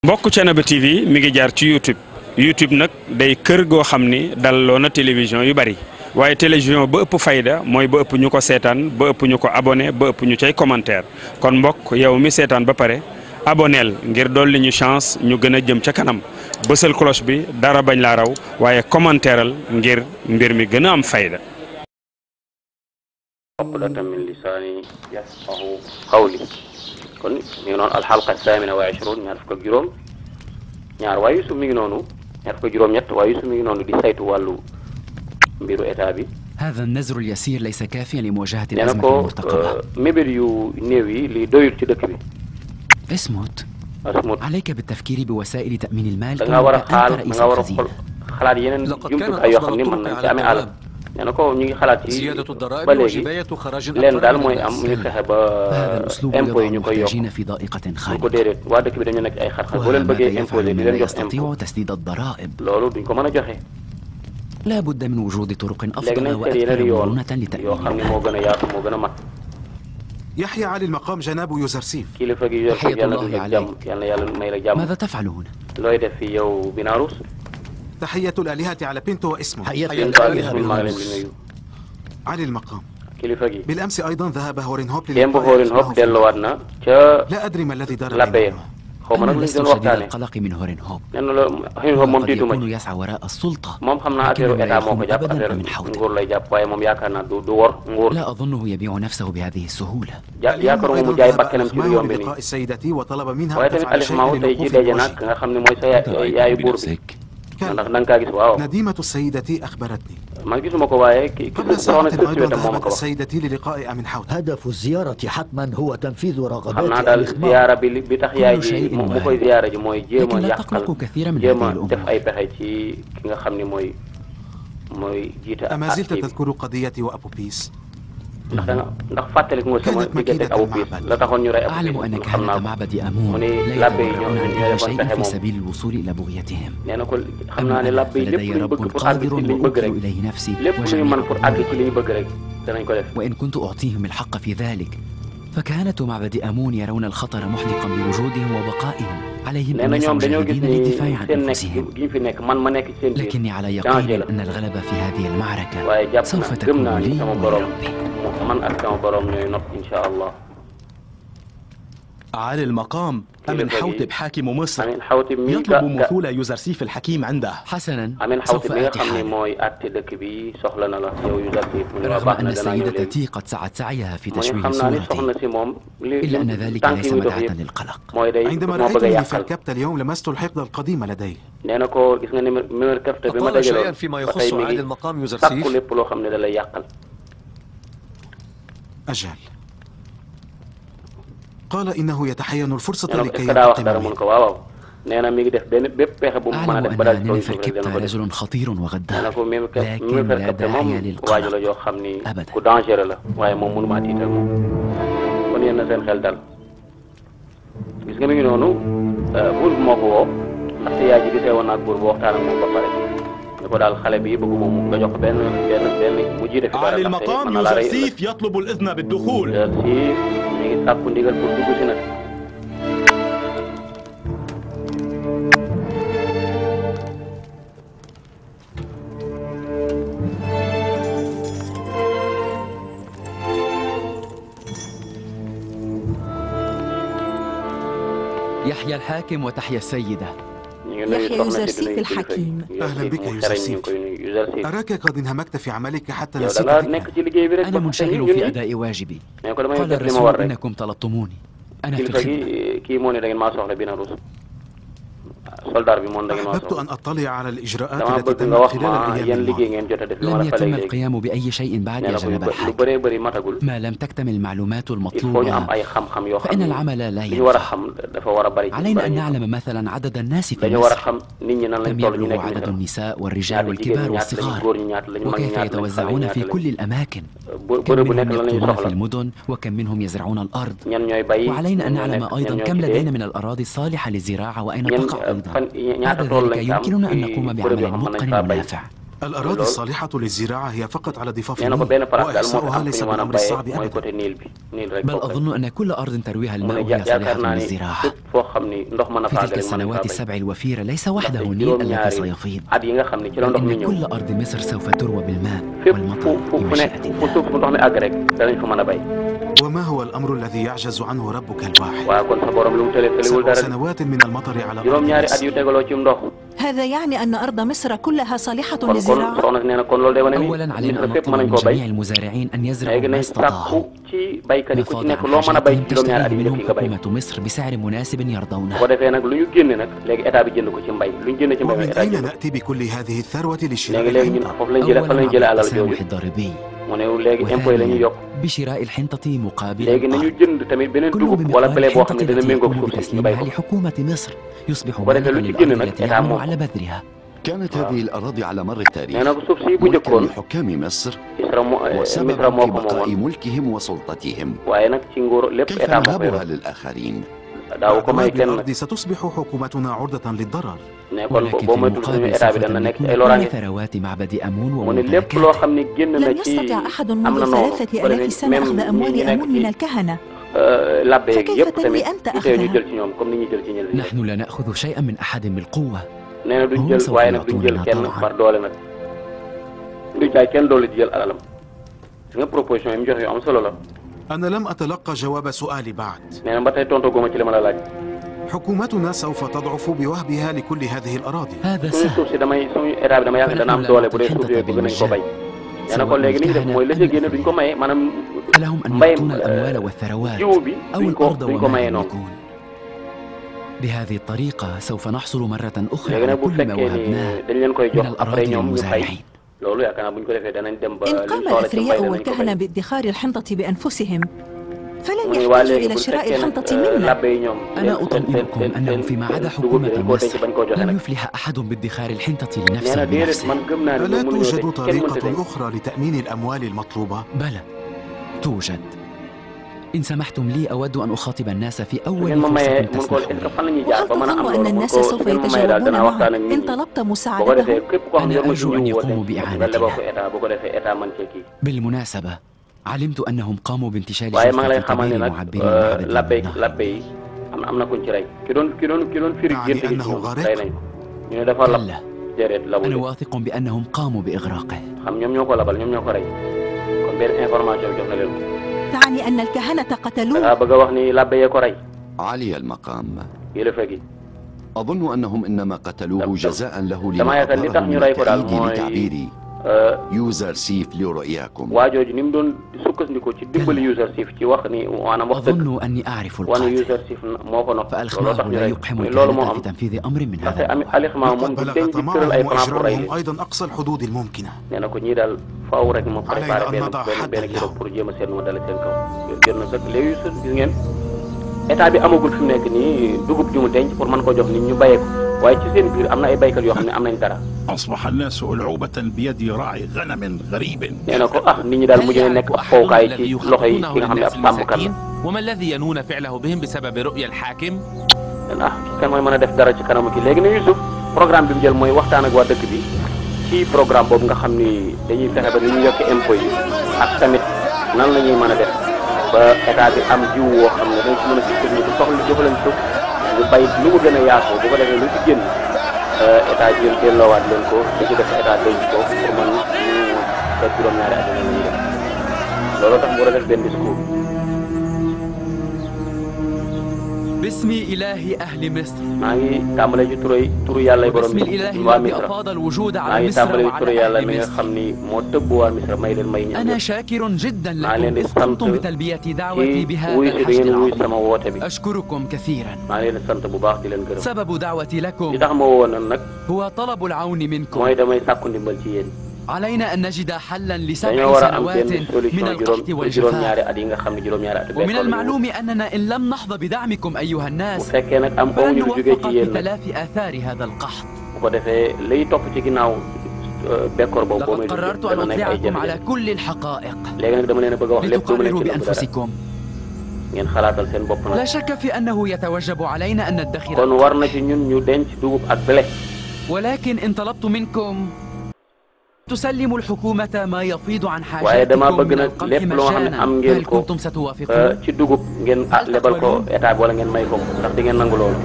mbokk Thiénaba TV mi ngi jaar ci YouTube nag day kër goo xam ni dalloo na télévision yu bari waaye télévision ba ëpp fayda mooy ba ëpp ñu ko seetaan ba ëpp ñu ko abonné ba ëpp ñu cay commentaire kon mbokk yow mi seetaan ba pare aboneel ngir dolli ñu chance ñu gën a jëm ca kanam bësal cloche bi dara bañ laa raw waaye commentaireal ngir mbir mi gën a am fayda. min lisaani yafqahu qawli kon mi ngi noonu alxalqa saamina wa ishruun ñaar fukk ak juróom ñaar waaye su mi ngi noonu ñaar fukk ak juróom ñett waaye su mi ngi noonu di saytu wàllu mbiru état bi. هذا النذر اليسير ليس كافيا لمواجهة nee na الأزمة ko المرتقبة. mébét yu néew yi li doyul ci dëkk bi. اسمت asmut عليك بالتفكير بوسائل تأمين المال da nga war a كما xaal أنت da رئيس nga war a الخزينة. xalaat yeneen jumtukaay yoo xam ni mën nañ ci amee alal. nee na ko ñu ngi xalaat ci ba léegi leen daal mooy am ñu fexe ba هذا الأسلوب impôt yi يضع ñu koy yokk المحتاجين في ضائقة bu ko خانقة. déedéet waa dëkk bi dañu nekk ay xat-xat boo leen وهذا bëggee يفعل imposer di من leen لا jox يستطيع impôt تسديد الضرائب. loolu duñ ko mën a joxe. لا بد من وجود طرق léegi أفضل nañ seet وأكثر yeneen yoon مرونة yoo لتأمين xam ni moo المال. gën a yaatu moo gën a mat. يحيى علي المقام جناب يوزرسيف. kilifa gi yor ko تحية yàlla الله dund ak عليك. jàmm yàlla yàlla may la jàmm. ماذا تفعل هنا؟ looy def fi yow Binarous. تحية الآلهة على بنتو واسمه. yéen waa gis mi maa ngi leen di nuyu. علي المقام. kilifa gi. بالأمس أيضا ذهب هورنهوب démb Horenhop delluwaat na ca لا أدري ما الذي دار labbe بينهما. xaw ma nag أنا lu ñu لست doon شديد waxtaane. القلق من هورنهوب. nee na loolu Horenhop moom قد tiituma يكون ci. يسعى وراء السلطة moom xam naa affaire لكنه لا état moo ko يخون jàpp أبدا affaire من حوته. nguur lay jàpp waaye moom yaakaar naa du wor nguur. لا أظنه يبيع نفسه بهذه السهولة. yaakaaruma mu jaay bakkanam ci lu yombe nii. لقاء السيدة وطلب منها waaye أن tamit تفعل Aliou شيئا Maou tey jii للوقوف daje nag بوجهه. nga xam ne mooy sa yaayu buur bi. ndax da nga kaa gis waaw. نديمة السيدة أخبرتني man gisuma ko waaye ki قبل soxna ساعة si ci أيضا wetam moo ma ذهبت ko wax. السيدة للقاء أمين حوت. هدف الزيارة حتما هو تنفيذ xam naa رغبات daal الإخمار. ziyaara bi tax yaay كل ji شيء mu وارد. koy ziyaara ji mooy jéem a لكن لا yàqal تقلقوا كثيرا من jéem هذه a def الأمور. ay pexe ci ki nga xam ne mooy jiite أما زلت àtte bi. تذكر قضيتي وأبو بيس؟ ndax fàttaliku nga sama diggante ak Abu Bis la taxoon ñu rey Abu أعلم Bis أن xam كهنة naa ko. معبد آمون mu ni لا labbe yi ñoo يتبرعون ñoo بأي defoon شيء pexe في moom. سبيل الوصول إلى بغيتهم. nee na ko xam naa أما ne أنا labbe yi lépp فلدي lu ñu رب bëgg pour àgg قادر ci li ñu bëgg وأوكل rek إليه نفسي lépp lu ñu وجميع mën pour àgg ci أموري. li ñu bëgg rek danañ ko def. وإن كنت أعطيهم الحق في ذلك فكهنة معبد آمون يرون الخطر محدقا بوجودهم وبقائهم. عليهم nee أن na يسعوا ñoom dañoo gis جاهدين ni للدفاع عن seen nekk أنفسهم. gi ñu fi nekk man ma nekk ci seen biir لكني على danger يقين la. أن الغلبة في هذه المعركة waaye jàpp سوف na gëm تكون naa ni لي sama borom ولربي. man ak sama borom ñooy not insha allah. علي المقام أمين حوتب حاكم مصر Amin Xawtib mi يطلب مثول يوزرسيف الحكيم عنده. حسنا Amin سوف Xawtib mi nga آتي xam ne حالا. mooy àtte dëkk bi soxla na la yow Yuzarsif mu ne ma رغم baax أن na danaa ñëw السيدة léegi. تي قد سعت سعيها في mu ne تشويه xam naa ni soxna صورتي si moom إلا أن ذلك tànk ليس yi muy dox مدعاة yëpp للقلق. mooy day عندما moo bëgg a رأيتني yàqal. فاركبت اليوم لمست الحقد القديم لدي. nee na ko gis nga numéro carte bi ma فقال شيئا dajaloon فيما ba tey يخص mi علي ngi المقام sàkku يوزرسيف. lépp loo xam ne da lay yàqal. أجل. قال إنه يتحين الفرصة nee na ko لكي est-ce que daa wax ينتقم dara mun مني. ko waaw waaw nee na mi ngi def benn bépp pexe bu mu mën a أعلم def ba daal أن ci kaw نينفر suuf rek كبت dana ko def. رجل خطير nee na وغدار ko même لكن لا carte داعي moom waaju la للقلق yoo xam ni أبدا. ku dangereux la waaye moom mënu maa tiital moom kon yéen na seen xel dal gis nga mi ngi noonu buur bi moo ko woo ndaxte yaay ji gisee woon naag buur bu waxtaan ak moom ba pare ne ko daal xale bi bëgg moom nga jox ko benn mu jiite fi dara علي ndaxte المقام mën na laa rey ëllëg. يوزرسيف يطلب الإذن بالدخول. Yuzarsif mi ngi sàkku ndigal pour dugg si nag. يحيى الحاكم وتحيا السيدة. ñu ngi nuyu يحيى soxna si di nuyu يوزرسيف kilifa الحكيم. yi. أهلا بك mu يا xereñ ñu يوزرسيف. ngi koy nuyu Yuzarsif. أراك قد انهمكت في عملك حتى yow نسيت da nga ذكرك. nekk ci liggéey bi rek أنا ba منشغل ñun في ñi أداء واجبي. ne ko damay قال def li ma الرسول war rek. إنكم طلبتموني أنا في kilifa الخدمة. gi kii moo ne da ngeen maa soxla Binarous soldat bi moom da ngeen maa أحببت soxla أن أطلع على الإجراءات dama التي bëgg nga تمت wax خلال ma الأيام yan liggéey الماضية. ngeen jot a def li ma لم la يتم falee léegi. القيام بأي شيء بعد nee يا na ko جناب lu الحاج. bëree bëri matagul. ما لم تكتمل المعلومات il faut ñu am المطلوبة ay xam-xam yoo xam فإن ne العمل لا li ñu war a ينفع. xam dafa war a bëri. علينا أن نعلم مثلا عدد الناس في dañu war a مصر. xam nit ñi nan lañ كم toll ñu يبلغ nekk عدد Misra. النساء والرجال ñaata jigéen والكبار ñi ñaata lañu والصغار góor ñi ñaata lañu mag ñi وكيف ñaata lañu xale يتوزعون ñaata في lañu. كل الأماكن. bërëb كم bu منهم nekk lan lañu يقيمون في soxla. المدن وكم منهم يزرعون الأرض. ñan ñooy bay. وعلينا أن ñan ñoo نعلم nekk أيضا ñan ñoo كم ci لدينا dee. من الأراضي الصالحة للزراعة وأين ñan تقع أيضا. fan ñaata بعد tool ذلك lañ ci am يمكننا أن ci نقوم bërëb yoo بعمل xam mën nañ متقن faa bay. ونافع. الأراضي الصالحة للزراعة هي فقط على ضفاف nee na ko النيل benn place daal moo وإحصاؤها fi ليس am fu ñu mën a بالأمر الصعب béyee mooy أبدا. côté Niil bi Niil rek بل foofu rek. أظن أن كل أرض ترويها mu الماء ne هي yaakaar صالحة naa ni للزراعة. fépp foo xam ni ndox mën a في faa تلك gale mën nañ السنوات faa béy. السبع الوفيرة ليس ndaxte وحده النيل الذي juróom-ñaari سيفيض، at yi nga xam ni ci la بل ndox mi إن ñëw كل أرض مصر سوف تروى بالماء fépp والمطر fu nekk بمشيئة fu الله. suuf fu ndox mi àgg rek danañ fa mën a béy. وما هو الأمر الذي يعجز عنه ربك الواحد؟ waaye kon sa borom lu mu tële tëlewul 7 dara. سنوات من المطر على أرض juróom-ñaari at مصر. yu tegaloo ci ndox. هذا يعني أن أرض مصر كلها صالحة kon للزراعة. soxna si nee na kon loolu day wane ni أولا علينا Misra أن fépp mën نطلب nañ من koo béy. جميع المزارعين أن يزرعوا léegi ما nañ استطاعوا sàkku ci baykat yi ku ci مفاض nekk عن loo mën a béy حاجاتهم ci juróom-ñaari at تشتريه yi def منهم yi nga béy. حكومة مصر بسعر مناسب يرضونه. bu ko defee nag lu ñu génne nag léegi état bi jënd ko ci mbay lu ñu génne ci mbay mi ومن état أين jënd ko. نأتي بكل هذه الثروة لشراء léegi ñun الحنطة؟ foofu lañ jëlee fan lañ أولا jëlee عبر alal التسامح jooju الضريبي، mu ne léegi impôt yi la ñuy وثانيا yokk بشراء الحنطة مقابل léegi nañu الأرض. jënd tamit beneen كل dugub wala بمقدار blé boo xam ne الحنطة dana التي méngoog يقوم suuf si ñu béy بتسليمها ko. لحكومة مصر يصبح وبدأ مالكا لو تجينا للأرض نك التي إتعامل. يعمل على بذرها. كانت هذه الأراضي على مر التاريخ nee na ko suuf si bu ملكا njëkkoon لحكام مصر Misra وسببا moo في ko بقاء moomoon ملكهم وسلطتهم. waaye nag ci nguur lépp كيف état moo koy نهبها yor للآخرين؟ daaw ko may بعد kenn nag الأرض ستصبح حكومتنا عرضة للضرر. ne kon ولكن boo في moytul suñu المقابل état bi سوف dana nekk ci ay تملكون كل loraange ثروات معبد أمون mu ne lépp loo وممتلكاته. xam ne génn na لم ci يستطع أحد am na منذ noonu 3000 سنة أخذ أموال أمون من الكهنة. labbe yeeg فكيف yëpp تنوي tamit أنت ñu أخذها؟ jël ci ñoom comme ni ñuy jël ci ñeneen ñi نحن لا نأخذ شيئا من أحد بالقوة. nee na duñ هم jël سوف waaye nag duñ jël يعطوننا kenn طوعا. par doole nag duñ jaay kenn doole di jël alalam gis nga proposition yi mu joxe yu am solo la أنا لم أتلقى جواب سؤالي بعد. nee na ba tey tontu góoma ci li ma la laaj حكومتنا سوف تضعف بوهبها لكل هذه الأراضي. هذا suñu سهل. suuf si suñu état bi dama yaakaar dana am doole bu dee suuf yooyu bëgg nañ ko bay nee na kon léegi li ñu def mooy la ca génne duñ ko maye maanaam لهم أن mbay يعطون الأموال والثروات jiw bi أو duñ ko الأرض duñ ko وما maye لم noonu يكون. بهذه الطريقة سوف نحصل مرة أخرى léegi على nag bu كل ما fekkee وهبناه ni dañ leen koy من jox après الأراضي ñoom ñu fay للمزارعين. loolu yaakaar naa bu ñu ko defee danañ dem ba إن liñ قام soxla ci mbay الأثرياء danañ ko والكهنة bay بادخار الحنطة بأنفسهم فلن mu ne waa يحتاجوا léegi إلى bu شراء fekkee الحنطة nag منا. labbe yi ñoom أنا أطمئنكم أنه فيما عدا dugub bi حكومة dañ koo denc مصر bañ koo joxe لن nag يفلح أحد بادخار الحنطة nee لنفسه na déedéet بنفسه. man gëm naa ne ألا ñoom mënuñoo توجد denc kenn mënta denc طريقة أخرى لتأمين الأموال المطلوبة؟ بلى توجد. إن سمحتم لي أود أن أخاطب الناس في su ngeen أول ma mayee فرصة mun ko تسمحوا est-ce que لي. fan la ñuy jaar وهل ba mën a am تظن أن loolu mun الناس ko سوف su ngeen ma mayee daal يتجاوبون danaa waxtaan ak معهم nit إن ñi طلبت boo ko مساعدتهم؟ defee képp koo xam ne أنا yor na ci أرجو أن jiw woo يقوموا denc nga بإعانتها. leboo ko état bu ko defee état man cee kii بالمناسبة علمت أنهم قاموا بانتشال waaye maa ngi lay جثة xamal ne كبير nag معبر معبد labbe النهر. labbe yi am na kuñ ci rey ki doon firi يعني gént gi ci أنه ñoom غرق؟ rey nañ ko ñu ne dafa lab كلا déedéet أنا labul واثق بأنهم قاموا بإغراقه. xam ñoom ñoo ko labal ñoom ñoo ko rey kon benn information bi jox na leen ko تعني أن الكهنة قتلوه؟ dangaa bëgg a wax ni labbe yee ko rey عالي المقام، kilifa gi أظن أنهم إنما قتلوه جزاء له dama لما yaakaar li أظهره tax من ñu rey ko daal التأييد mooy لتعبيري يوزر سيف لرؤياكم. waa jooju ni mu doon sukkandikoo ci dimbali user sif ci wax ni maanaam wax dëgg أظن أني أعرف wane القاتل، user sif moo ko nopp looloo فالإخماع tax ñu لا rey يقحم loolu moo الكهنة am في تنفيذ أمر من ndaxte هذا am النوع. alixma moom لقد du بلغ denc di tëral ay طمعهم plan pour rey وإجرامهم leen أيضا أقصى الحدود الممكنة. nee na ko ñii daal faaw rek ma préparé علينا أن benn نضع benn حدا benn kilo لهم. pour jéem a seet nu ma dale seen kaw jot na sax léegi gis ngeen état bi amagul fi mu nekk nii dugub ju mu denc pour mën ko jox nit ñu bayee ko waaye ci seen biir am na ay baykat yoo xam ne am nañ dara أصبح الناس ألعوبة بيد راعي غنم غريب. nee na ko nit ñi daal mujj na nekk ab fowkaay ci loxo yi ki nga xam ne ab sàmmkat la وما الذي ينون فعله بهم بسبب رؤيا الحاكم؟ kan mooy mën a def dara ci kanamu ki léegi ne Youssouf programme bi mu jël mooy waxtaan ak waa dëkk bi ci programme boobu nga xam ni dañuy fexe ba ni ñu yokk impôt yi ak tamit nan la ñuy mën a def ba état bi am jiw woo xam ne dañ ci mën a sukkandiku soxla jëfalante suuf ñu bay lu mu gën a yaatoo bu ko defee lu ci génn état jël delloowaat leen ko li ci def état denc ko pour mën ñu def juróom-ñaari at la ñuy def looloo tax mu war a def benn discours. باسم إله أهل مصر maa ngi tàmbale ci turu yàlla yi borom وباسم الإله waa الذي Misra أفاض الوجود maa على ngi مصر tàmbale ci turu وعلى yàlla أهل mi nga مصر. xam ni moo tëbb waa Misra may leen may ñaan أنا شاكر جدا maa leen لكم di إذ sant قمتم بتلبية دعوتي ci بهذا wuy si da الحشد ngeen wuy العظيم. sama woote bi أشكركم كثيرا. maa ngi leen di sant bu baax di leen gërëm سبب دعوتي li لكم tax ma woowoon nag هو طلب العون منكم. mooy damay sàkku ndimbal ci yéen علينا أن نجد حلا dañoo ل7 war a am سنوات benn من solution القحط والجفاف. juróom-ñaari at yi nga xam ne juróom-ñaari at ومن المعلوم أننا إن لم نحظى بدعمكم أيها bu الناس fekkee nag am فلن amuñu lu jógee نوفق ci في yéen nag تلافي آثار هذا القحط. bu ko defee liy topp ci ginnaaw bekkoor boobu boo لقد may قررت dana أن nekk ay أطلعكم على jafe-jafe كل الحقائق léegi nag dama leen a bëgg a wax lépp lu mu nekk لتقرروا ci dëgg dara بأنفسكم. ngeen xalaatal seen bopp nag لا شك في أنه يتوجب علينا أن ندخر kon war na ci ñun ñu denc dugub ak blé ولكن إن طلبت منكم تسلم الحكومة ما يفيض عن waaye dama حاجاتكم bëgg من nag القمح lépp loo xam ne am مجانا ngeen فهل ko كنتم ستوافقون؟ ci dugub ngeen lebal ko état bi wala ngeen may ko ndax di ngeen nangu loolu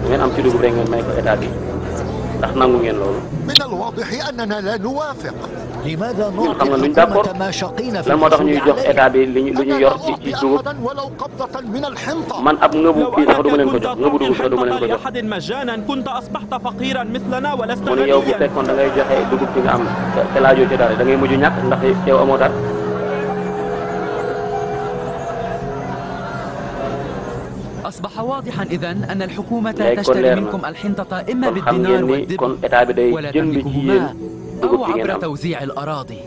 ngeen am ci dugub rek ngeen may ko état bi ndax nangu ngeen loolu. من الواضح أننا لا نوافق. لماذا ñun xam nga نعطي luñ d'accord الحكومة ما شقينا في lan moo tax ñuy الحصول jox عليه؟ état bi lu ñu yor ci dugub ولو قبضة من الحنطة. man ab ngëbu kii sax du ma leen ko jox ngëbu dugub sax du ma leen ko jox. لأحد مجانا كنت أصبحت فقيرا مثلنا ولست mu ne yow bu غنيا. fekkoon da ngay joxe dugub bi nga am te laajoo ci dara da ngay mujj ñàkk ndax yow amoo dara. أصبح واضحا إذن أن الحكومة léegi kon تشتري leer na منكم الحنطة إما kon xam بالدينار ngeen ni kon والدرهم état bi day ولا jënd ci تملكهما yéen أو dugub bi ngeen عبر am توزيع الأراضي.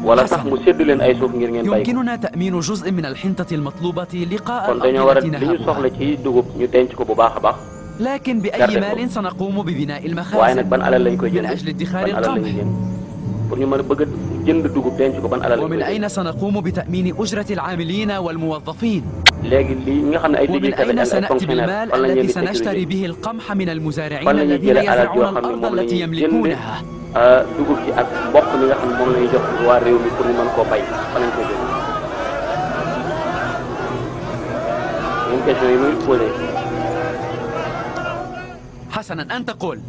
wala sax mu séddu leen ay suuf ngir ngeen bay ko. يمكننا تأمين جزء من الحنطة المطلوبة لقاء kon dañoo war a الأرض li ñu التي soxla نهبها، ci dugub ñu denc ko bu baax a baax لكن بأي garder ko. مال سنقوم ببناء waaye nag المخازن ban alal lañ koy من jënd أجل ادخار ban alal lañuy القمح؟ jënd pour ñu mën a bëgg a jënd dugub denc ko ban alal lañ koy ومن jënd. أين سنقوم بتأمين أجرة العاملين والموظفين؟ léegi lii nga xam ne ay ومن liggéeykat lañ أين ak ay سنأتي fonctionnaire بالمال fan la ñuy الذي di سنشتري sécuriser به القمح من المزارعين fan la ñuy الذين jëlee alal يزرعون yoo xam ne الأرض moom la التي ñuy يملكونها؟ jënd dugub ji ak mboq mi nga xam ne moom la ñuy jox waa réew mi pour ñu mën koo bay fan lañ koy jënd. ñun question yi muy posé. حسنا أنت قل.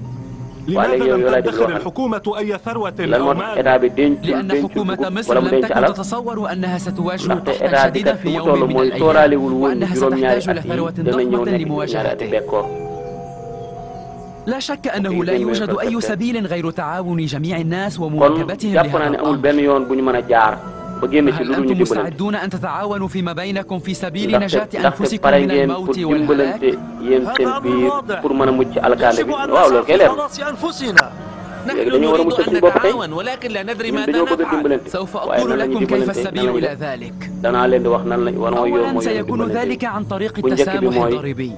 لماذا لم تدخر الحكومة أي ثروة lan أو moo tax مال؟ état bi denc لأن حكومة dugub مصر wala mu لم denc تكن alal تتصور أنها ستواجه ndaxte قحطا état bi شديدا kat في fi mu يوم toll من mooy الأيام tooraalewul woon وأنها juróom-ñaari ستحتاج at yi لثروة dana ñëw ضخمة nekk ñaari ati لمواجهته. bekkoor. لا شك أنه لا يوجد أي سبيل غير تعاون جميع الناس kon ومواكبتهم jàpp naa لهذا ne amul الأمر. benn yoon bu ñu mën a jaar ba génn ci هل lu dul ñu أنتم dimbalante. مستعدون أن تتعاونوا فيما بينكم في سبيل نجاة ndaxte أنفسكم pare من ngeen pour الموت والهلاك؟ dimbalante yéen seen biir pour mën a mucc alkaane bi waaw loolu kay leer na. نحن léegi dañoo war a نريد mucc أن suñu bopp tey نتعاون ولكن لا ندري ñun ماذا dañoo bëgg a نفعل. dimbalante سوف waaye أقول nan la ñuy لكم كيف dimbalante nan السبيل la ñuy إلى def ذلك. danaa leen di wax nan la wan mooy yoon أولا mooy yoon سيكون dimbalante ذلك عن طريق bu njëkk bi التسامح mooy الضريبي.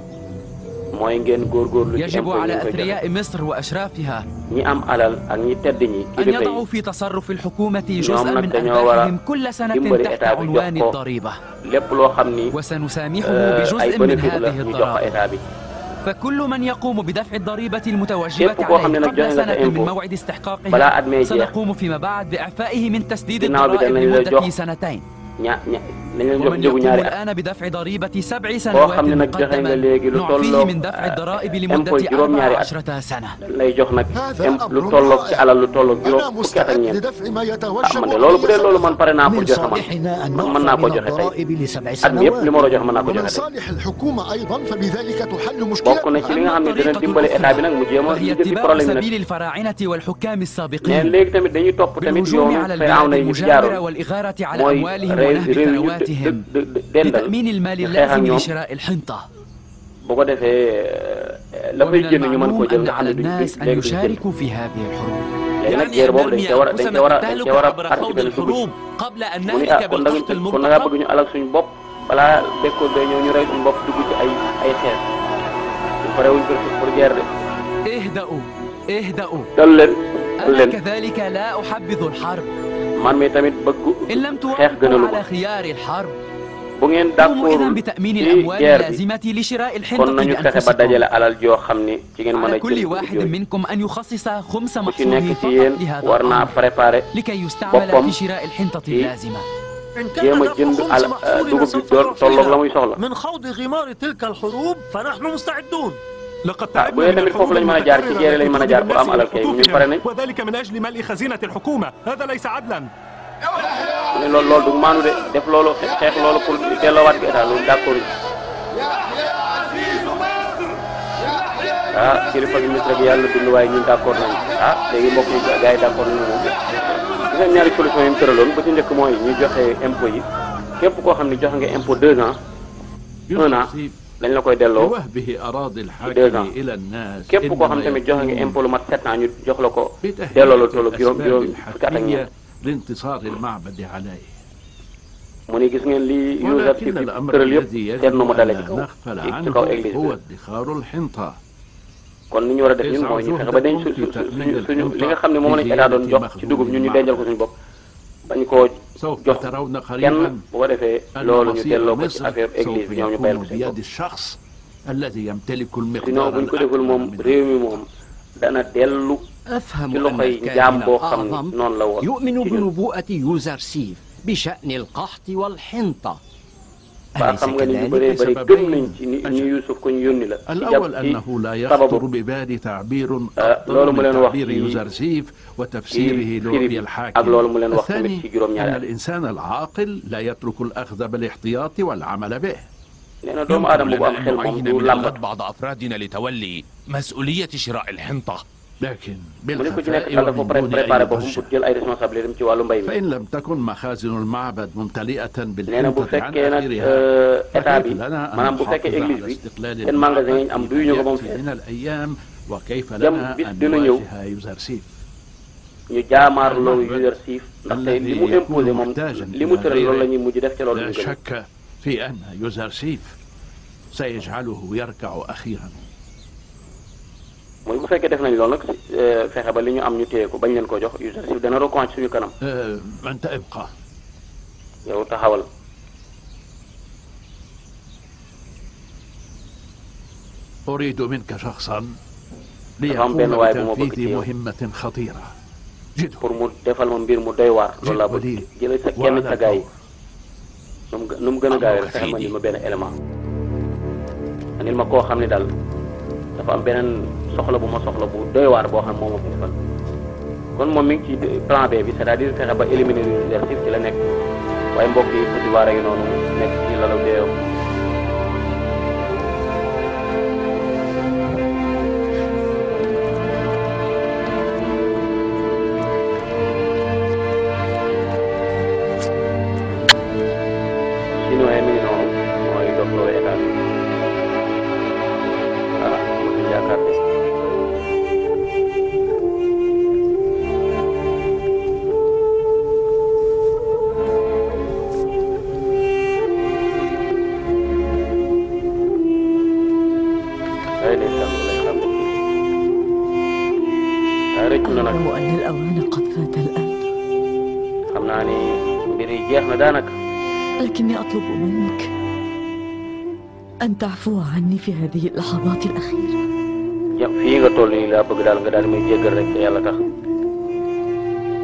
mooy ngeen góorgóorlu ci يجب impôt yi على ngeen koy joxe أثرياء مصر وأشرافها ñi am alal ak ñi tedd ñi أن kilifa يضعوا yi في تصرف الحكومة ñoom جزءا nag من dañoo war a أرباحهم كل سنة dimbali تحت état bi jox عنوان ko الضريبة، lépp loo xam ni وسنسامحه ay بجزء من bénéfice la هذه ñu jox ko الضرائب. état bi. فكل من يقوم بدفع الضريبة المتوجبة képp koo xam ne عليه nag قبل joxe nga sa سنة من impôt موعد balaa استحقاقها at mee jeex سنقوم فيما بعد بإعفائه من تسديد ginnaaw bi الضرائب danañ la لمدة jox سنتين. nañ leen jox ومن njëgu يقوم ñaari at الآن بدفع ضريبة 7 koo سنوات xam ne nag joxe nga مقدما léegi lu نعفيه tolloog من دفع الضرائب impôt لمدة juróom-ñaari at 14 سنة. lay jox nag lu tolloog ci alal lu tolloog أنا juróom fukki at ak مستعد ñeent. لدفع ما ah يتوجب man de loolu bu dee loolu man pare naa pour من joxe man صالحنا أن man mën نعفى naa koo من joxe tey الضرائب ل7 at mi yëpp li ma war a joxe mën naa ko ومن joxe tey. صالح الحكومة أيضا فبذلك تحل bokk na ci li nga مشكلتها. xam ne dina dimbali état bi nag mu jéem a فهي lijjanti اتباع problème yi nag سبيل الفراعنة والحكام mais السابقين léegi tamit dañuy topp tamit بالهجوم yoonu على Firawna البلاد yi ñu fi المجاورة jaaroon والإغارة على mooy أموالهم réew ونهب réew yi ñu ثرواتهم dendal لتأمين المال ñu xeex ak اللازم ñoom لشراء الحنطة. bu ko defee la fay ومن jënd ñu mën koo المعلوم jël أن nga xam على ne duñ الناس أن léegi duñ jënd يشاركوا في هذه الحروب. léegi nag يعني guerre أن boobu dañ نرمي cee war a dañ cee war a أنفسنا dañ في cee war a التهلكة عبر خوض participer dugg الحروب قبل أن mu ni نهلك kon da بالقحط kon da ngaa bëgg المرتقب. ñu alal suñu bopp balaa bekkoor bee ñëw ñu rey suñu bopp dugg ci ay xeex ñu pare wuñ pour guerre de اهدأوا اهدأوا. dal leen dal أنا leen كذلك لا أحبذ الحرب. man mi tamit bëgg إن لم xeex توافقوا gënalu على ko خيار الحرب bu ngeen قوموا إذا d'accord بتأمين ci الأموال guerre bi اللازمة لشراء kon الحنطة nañu fexe ba بأنفسكم. dajale alal joo xam ni ci ngeen mën على a كل jël واحد yooyu منكم أن يخصص خمس ku ci محصوله nekk ci فقط yéen لهذا war naa الأمر préparer لكي يستعمل boppam في شراء الحنطة ci اللازمة. jéem a jënd dugub bi tolloog la muy soxla من خوض غمار تلك الحروب فنحن مستعدون. لقد bu dee tamit foofu lañ mën a jaar ci guerre lañ mën a jaar pour am alal kay ñun pare nañ وذلك من أجل ملء خزينة الحكومة. هذا ليس عدلا. ne loolu du maanu de def loolu xeex loolu pour delloowaat bi état loolu d'accord ah kilifa bi ministre bi yàlla dund waaye ñun d'accord nañ ah léegi mbokk yi gars yi d'accord nañu moom gis ngeen ñaari solution yi mu tëraloon ba ci njëkk mooy ñu joxe impôt yi képp koo xam ne joxe nga impôt 2 ans 1 an dañ la koy delloo ci 2 ans képp koo xam tamit joxe nga impôt lu mat 7 ans ñu jox la ko delloo la tollu juróom fukki at ak ñeent لانتصار المعبد عليه. mu ni gis ngeen lii user ci tëral yëpp seet nu mu dale ci kaw église هو bi ادخار الحنطة. kon ni ñu war a def ñun mooy ñu fexe ba dañ suñu li nga xam ne moom lañ état doon jox ci dugub ñun ñu dencal ko suñu bopp bañ koo jox kenn bu ko defee loolu ñu delloo ko ci affaire église bi ñoom ñu bayal ko seen bopp الشخص الذي يمتلك sinon المقدار buñ ko deful moom réew mi moom dana dellu أفهم ci أن loxoy الكاهن jaam boo xam ni الأعظم noonu la woon يؤمن ci ñun. بنبوءة يوزرسيف بشأن القحط والحنطة. waa xam nga ni ñu bëree bëri gëm nañ ci ni Yuusuf ko ñu yónni la. الأول أنه لا يخطر ببالي تعبير أفضل من تعبير يوزرسيف وتفسيره لرؤيا الحاكم. الثاني أن الإنسان العاقل لا يترك الأخذ بالاحتياط والعمل به. يمكن لنا أن نعين من الغد بعض أفرادنا لتولي مسؤولية شراء الحنطة، لكن mu ne ku ci nekk بالخفاء daal dafa ومن دون préparé أي boppam ضجة. pour jël ay responsabilités ci wàllu mbay mi. فإن لم تكن مخازن المعبد ممتلئة nee na bu بالحنطة عن fekkee nag آخرها état bi فكيف لنا أن maanaam bu fekkee نحافظ église على bi استقلال seen magasin yi ñu am المعبد duyuñu ko ba mu في fees من الأيام وكيف jëm لنا bis أن dina ñëw نواجه يوزرسيف ñu jaamaarloo Yuusuf ndaxte li mu imposé moom li mu tëral loolu la ñuy mujj def ci loolu لا ñu gën. شك في أن يوزرسيف سيجعله يركع أخيرا. mooy bu fekkee def nañ loolu nag fexe ba li ñu am ñu téye ko bañ leen ko jox Yuusuf dana reconnaître suñu kanam. أنت ابقى. yow taxawal. أريد منك شخصا am ليقوم benn waay bu ma bëgg ci بتنفيذ yow مهمة خطيرة. pour mu defal ma mbir mu doy waar loolu laa bëgg jëlee sa kenn sa gars yi nu mu gën a gaawee rek fexeel ma ni ma benn élément anil ma koo xam ne daal dafa am beneen soxla bu ma soxla bu doy waar boo xam moo ma ko defal kon moom mi ngi ci plan B bi c'est-à-dire fexe ba éliminer Yuusuf ci la nekk waaye mbokk yi Côte d'Ivoire yi noonu nekk ci lalaw deewam chinois mi ngi noonu mooy docteur état bi ah moom yaakaar ne ay ndeysaan lay xam rëccu na nag أعلم أن الأوان قد فات الآن، xam naa ni mbir yi jeex na daanaka لكني أطلب منك أن تعفو عني في هذه اللحظات الأخيرة. fii nga toll nii laa bëgg daal nga daal may jéggal rek te yàlla tax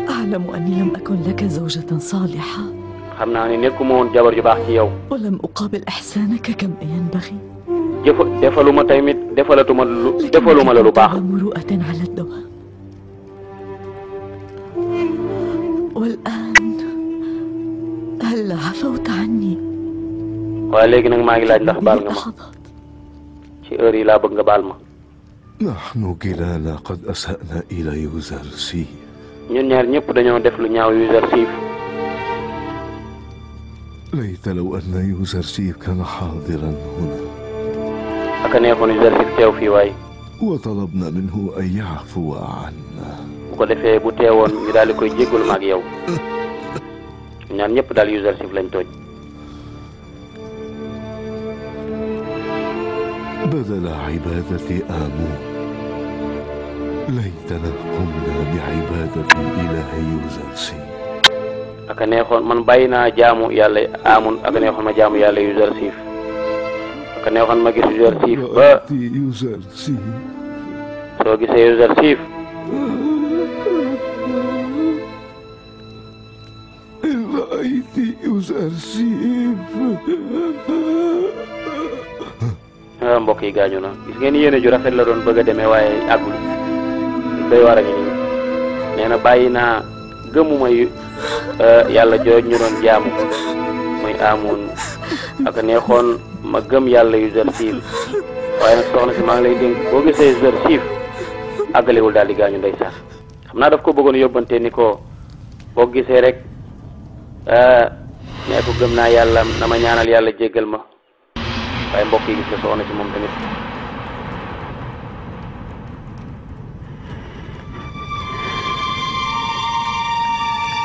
أعلم أني لم أكن لك زوجة صالحة، xam naa ni nekkuma woon jabar ju baax ci yow ولم أقابل إحسانك كما ينبغي، defaluma tamit defaluma la lu baax مروءة على الدوام. والآن هل عفوت عني؟ waaye léegi nag maa ngi laaj ndax baal nga ma ci heure yi laa bëgg nga baal ma نحن كلانا قد أسأنا إلى يوزرسيف. ñun ñaar ñëpp dañoo def lu ñaaw Yuusuf. ليت لو أن يوزرسيف كان حاضرا هنا. aka neexoon Yuusuf teew fii waay. وطلبنا منه أن يعفو عنا. bu ko defee bu teewoon ñu daal di koy jéggalu ma ak yow. ñaan ñëpp daal Yuusuf lañ tooñ. بدل عبادة آمون ليتنا قمنا بعبادة الإله يوزرسيف. aka neexoon man bàyyi naa jaamu yàlla Amun aka neexoon ma jaamu yàlla Yuusuf. aka neexoon ma gis Yuusuf ba. soo gisee Yuusuf. رأيت يوزرسيف. mbokk yi gaañu na gis ngeen yéene ju rafet la doon bëgg a demee waaye àggul doy war a ngi nii nee na bàyyi naa gëmuma yàlla jooj ñu doon jaamu muy Amun ak neexoon ma gëm yàlla Yuusuf waaye nag soxna si maa ngi lay dénk boo gisee Yuusuf àggalewul daal di gaañu ndeysaan xam naa daf ko bëggoon yóbbante ni ko boo gisee rek nee ko gëm naa yàlla na ma ñaanal yàlla jéggal ma waaye mbokk yi gis nga soxna si moom tamit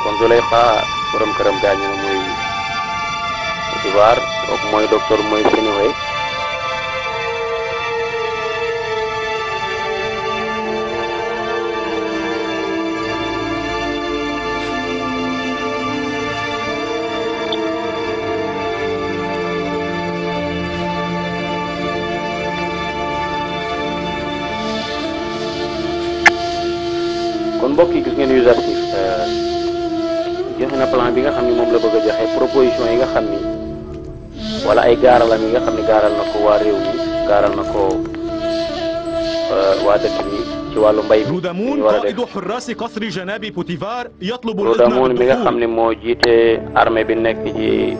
kon Zuleyxa borom këram gaañu na muy Potifar kooku mooy docteur mooy Sinuhe kon mbokk yi gis ngeen Youssouf joxe na plan bi nga xam ni moom la bëgg a joxe proposition yi nga xam ni wala ay gaaralam yi nga xam ni gaaral na ko waa réew mi gaaral na ko waa dëkk bi ci wàllu mbay bi ñu war a def Roudamoun mi nga xam ni moo jiite armée bi nekk ci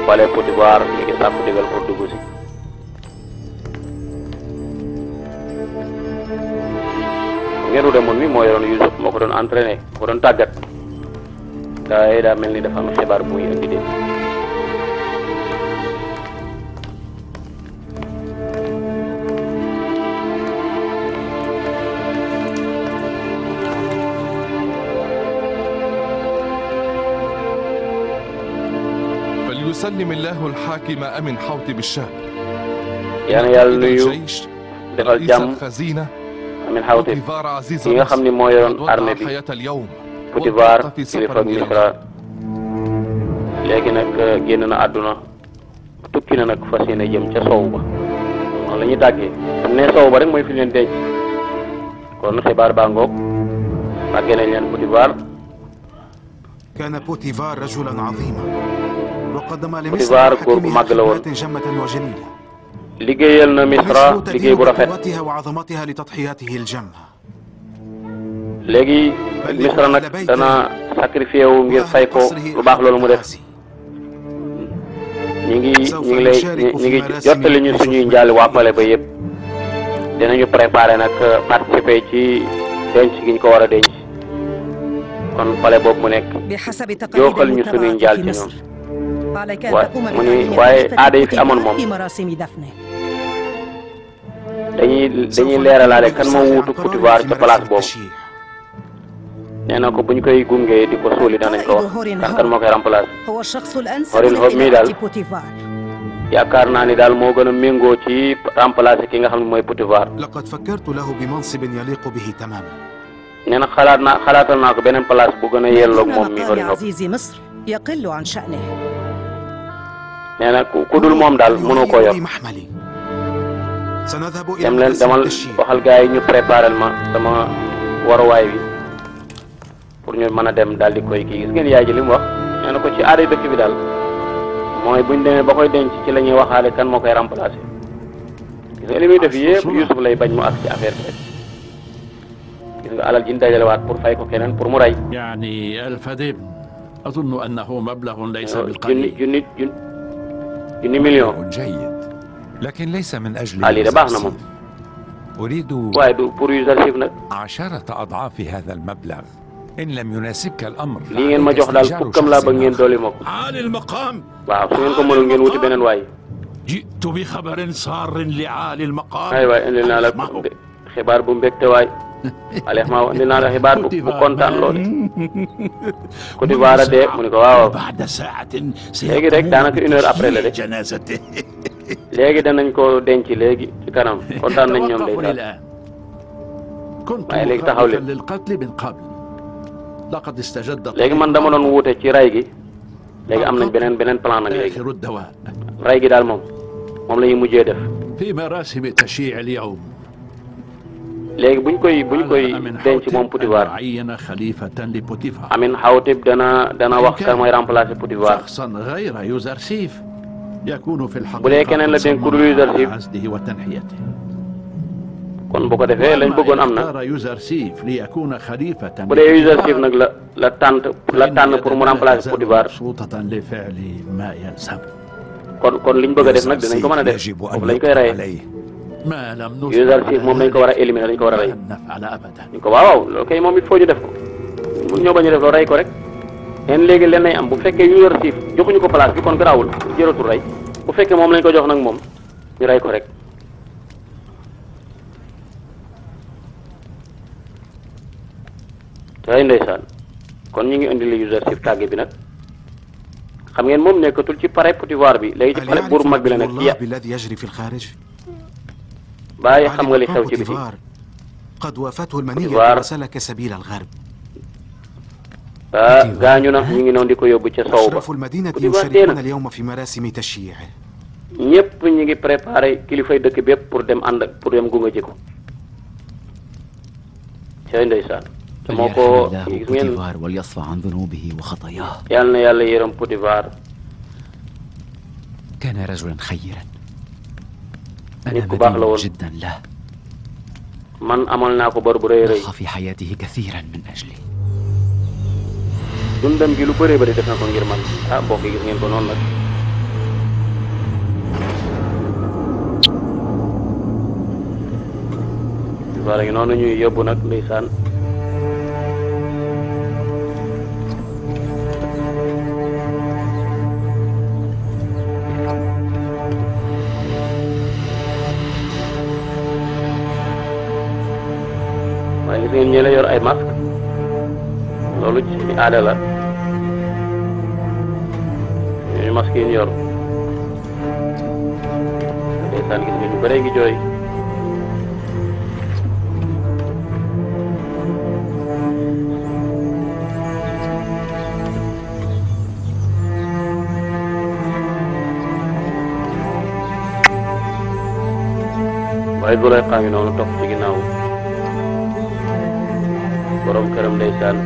palais Potifar mi ngi sàkku digal pour dugg si ngeen Roudamoun mi moo yoroon Youssouf moo ko doon entraîné moo ko doon tàggat waaye daa mel ni dafa am xibaar bu muy indi de فليسلم الله الحاكم أمن حوطب الشام yal na yàlla nuyu defal jàmm Amin Xawtib ki nga xam ni moo yoroon armée bi Potifar kilifa Misra léegi nag génn na àdduna tukki na nag fas yéene jëm ca sow ba noonu la ñuy tàggee xam ne sow ba rek mooy fi leen denc kon xibaar baa ngoog tàggee nañ leen Potifar. كان بوتيفار رجلا عظيما وقدم لمصر Potifar góor gu màgg la woon جمة وجليلة liggéeyal na Misra liggéey bu rafet وعظمتها لتضحياته الجمة léegi Misra nag dana sacrifié wu ngir fay ko lu baax loolu mu def ñi ngi jottali ñu suñuy njaali waa pale ba yëpp dinañu préparé nag participer ci denc gi ñu ko war a denc kon pale boobu mu nekk joxal ñu suñuy njaal ci ñoom mu ni waaye aada yi fi amoon moom dañuy leeralaale kan moo wuutu Potifar ca place boobu nee na ko buñ koy gungee di ko suuli danañ ko wax kan moo koy remplacer Horin Hob mii daal yaakaar naa ni daal moo gën a méngoo ci remplacer ki nga xam ne mooy Potifar. لقد فكرت له بمنصب يليق به تماما. nee na xalaatal naa ko beneen place bu gën a yelloog moom mi Horin Hob. nee na ku dul moom daal mënoo koo yor. dem leen demal waxal gars yi ñu préparel ma sama waruwaay wi pour ñu mën a dem daal di koy kii gis ngeen yaay ji li mu wax nee na ko ci aada dëkk bi daal mooy buñ demee ba koy denc ci la ñuy waxaale kan moo koy remplacer gis nga li muy def yëpp Youssouf lay bañ mu ak ci affaire bi rek gis nga alal ji ñu dajalewaat pour fay ko keneen pour mu rey. يعني ألف ذئب أظن أنه مبلغ ليس بالقليل. junni million. جيد لكن ليس من أجل Ali de baax na moom. أريد waaye du pour Youssouf nag. 10 أضعاف هذا المبلغ إن لم يناسبك الأمر. lii ngeen ma jox daal fukkam laa bëgg ngeen dolli ma ko. عالي المقام. waaw su ngeen ko mënul ngeen wuti beneen waay. جئت بخبر سار لعالي المقام. aywa indi naa la xibaar bu mbégte waay. Aliou ma indi naa la xibaar bu kontaan lool. Potifar dee mu ne ko waaw. léegi rek daanaka 1 heure après la de. léegi danañ ko denc léegi ci kanam kontaan nañ ñoom day daal. waaye léegi taxaw leen. léegi man dama doon wuute ci ray gi. léegi am nañ beneen plan nag léegi. ray gi daal moom la ñuy mujjee def. léegi buñ koy denc moom Potifar. Amin Xawtib dana wax kan mooy remplacer Potifar. bu dee keneen la dénk ku dul Youssouf kon bu ko defee lañ bëggoon am na bu dee Youssouf nag la tànn pour mu remplacer Potifar kon liñ bëgg a def nag dinañ ko mën a def foofu lañ koy reyee Youssouf moom lañ ko war a éliminer lañ ko war a rey ñu ko waaw loolu kay moom il faut ñu def ko bu ñoo bañ a def loolu rey ko rek leen léegi leen nay am bu fekkee Youssouf joxuñu ko place bi kon garaawul jëratul rey bu fekkee moom lañ ko jox nag moom ñu rey ko rek tey ndeysaan kon ñu ngi indi li Youssouf tàgge bi nag xam ngeen moom nekkatul ci palais Potifar bi léegi ci palais buur mag bi la nekk ci bàyyi xam nga li xew ci biti Potifar gaañu na ñu ngi noonu di ko yóbbu ca sow ba Potifar dee na ñëpp ñu ngi préparé kilifay dëkk bépp pour dem ànd ak pour dem gunge ji ko cay ndeysaan فليرحم الله بوتيفار وليصفى عن ذنوبه وخطاياه. يالنا يالا يرم بوتيفار. كان رجلا خيرا. أنا مدين جدا له. من عملناكو بربري ضحى في حياته كثيرا من أجلي. dundam gi lu bëree bëri def na ko ngir man mbokk yi gis ngeen ko noonu nag wala ngi noonu ñuy yóbbu nag ndeysaan waaye gis ngeen ñi la yor ay masque loolu ci aada la ñooñu masque yi ñu yor ndeysaan gis nga ñu bëree ngi jooy waaye Zulaykha xaa ngi noonu topp ci ginnaaw borom këram ndeysaan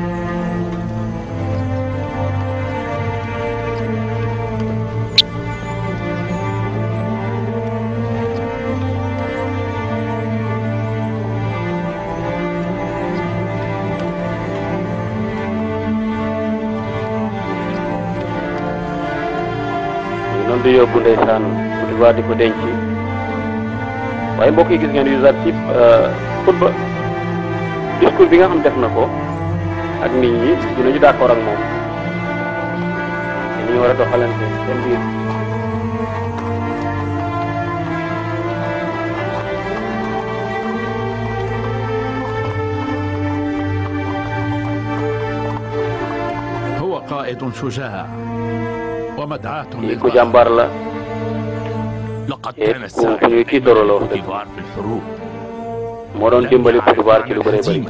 di yóbbu ndeysaan Potifar di ko denc waaye mbokk yi gis ngeen Youssouf xutba discours bi nga xam def na ko ak nit ñi dinañu d'accord ak moom ni ñu war a doxalante seen biir هو قائد شجاع ku jàmbaar la لقد كان السعي بوتيفار في الحروب moo doon dimbali Potifar ci lu bëree bëri